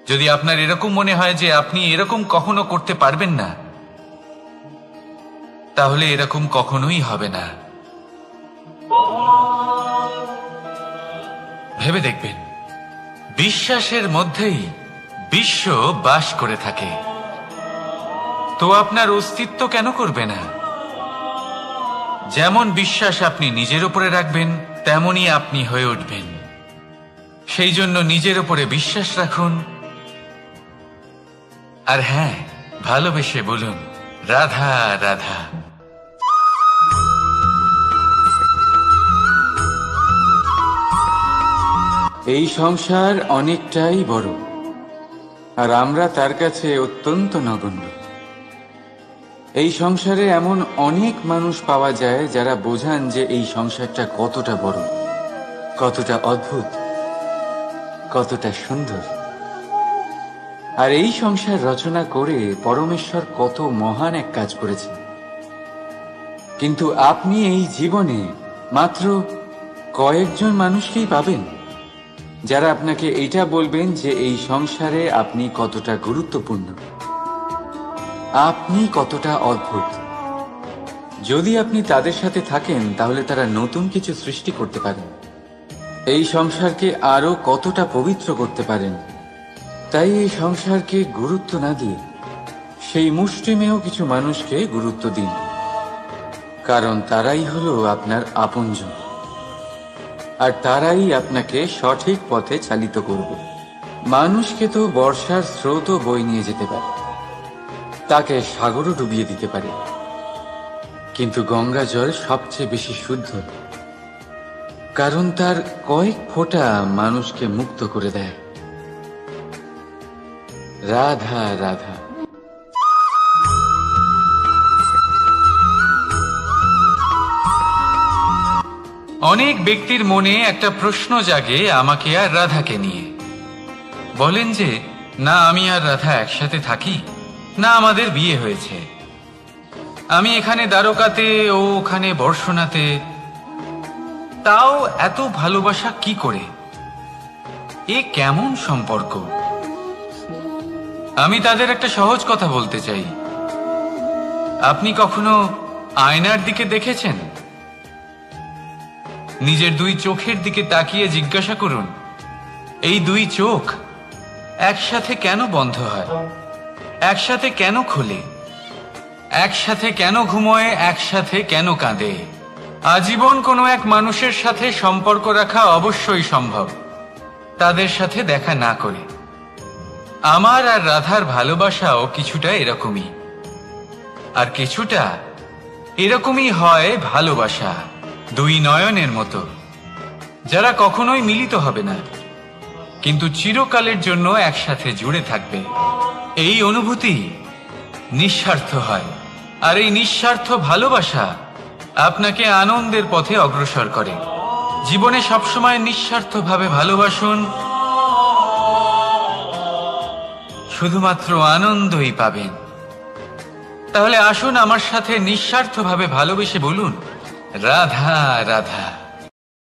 যদি আপনার এরকম মনে হয় যে আপনি এরকম কখনো করতে পারবেন না, তাহলে এরকম কখনোই হবে না। ভেবে দেখবেন, বিশ্বাসের মধ্যেই বিশ্ব বাস করে থাকে, তো আপনার অস্তিত্ব কেন করবে না? যেমন বিশ্বাস আপনি নিজের উপরে রাখবেন, তেমনই আপনি হয়ে উঠবেন। সেই জন্য নিজের উপরে বিশ্বাস রাখুন, আর হ্যাঁ, ভালোবেসে বলুন, রাধা রাধা। এই সংসার অনেকটাই বড়, আর আমরা তার কাছে অত্যন্ত নগণ্য। এই সংসারে এমন অনেক মানুষ পাওয়া যায় যারা বোঝান যে এই সংসারটা কতটা বড়, কতটা অদ্ভুত, কতটা সুন্দর। আর এই সংসার রচনা করে পরমেশ্বর কত মহান এক কাজ করেছেন। কিন্তু আপনি এই জীবনে মাত্র কয়েকজন মানুষকেই পাবেন যারা আপনাকে এটা বলবেন যে এই সংসারে আপনি কতটা গুরুত্বপূর্ণ, আপনি কতটা অদ্ভুত। যদি আপনি তাদের সাথে থাকেন তাহলে তারা নতুন কিছু সৃষ্টি করতে পারেন, এই সংসারকে আরো কতটা পবিত্র করতে পারেন। তাই এই সংসারকে গুরুত্ব না দিয়ে সেই মুষ্টিমেয় কিছু মানুষকে গুরুত্ব দিন, কারণ তারাই হলো আপনার আপনজন, আর তারাই আপনাকে সঠিক পথে চালিত করবে। মানুষকে তো বর্ষার স্রোতও বই নিয়ে যেতে পারে, তাকে সাগরও ডুবিয়ে দিতে পারে, কিন্তু গঙ্গা জল সবচেয়ে বেশি শুদ্ধ, কারণ তার কয়েক ফোঁটা মানুষকে মুক্ত করে দেয়। রাধা রাধা। অনেক ব্যক্তির মনে একটা প্রশ্ন জাগে আমাকে আর রাধাকে নিয়ে। বলেন যে না আমি আর রাধা একসাথে থাকি, না আমাদের বিয়ে হয়েছে, আমি এখানে দ্বারকাতে ও ওখানে বর্ষণাতে, তাও এত ভালোবাসা কি করে? এ কেমন সম্পর্ক? আমি তাদের একটা সহজ কথা বলতে চাই। আপনি কখনো আয়নার দিকে দেখেছেন? নিজের দুই চোখের দিকে তাকিয়ে জিজ্ঞাসা করুন, এই দুই চোখ একসাথে কেন বন্ধ হয়, একসাথে কেন খোলে, একসাথে কেন ঘুমোয়, একসাথে কেন কাঁদে? আজীবন কোনো এক মানুষের সাথে সম্পর্ক রাখা অবশ্যই সম্ভব, তাদের সাথে দেখা না করে। আমার আর রাধার ভালোবাসাও কিছুটা এরকমই, আর কিছুটা এরকমই হয় ভালোবাসা দুই নয়নের মতো, যারা কখনোই মিলিত হবে না, কিন্তু চিরকালের জন্য একসাথে জুড়ে থাকবে। এই অনুভূতি নিঃস্বার্থ হয়, আর এই নিঃস্বার্থ ভালোবাসা আপনাকে আনন্দের পথে অগ্রসর করে। জীবনে সবসময় নিঃস্বার্থভাবে ভালোবাসুন, শুধুমাত্র আনন্দই পাবেন। তাহলে আসুন আমার সাথে নিঃস্বার্থভাবে ভালোবেসে বলুন, রাধা রাধা।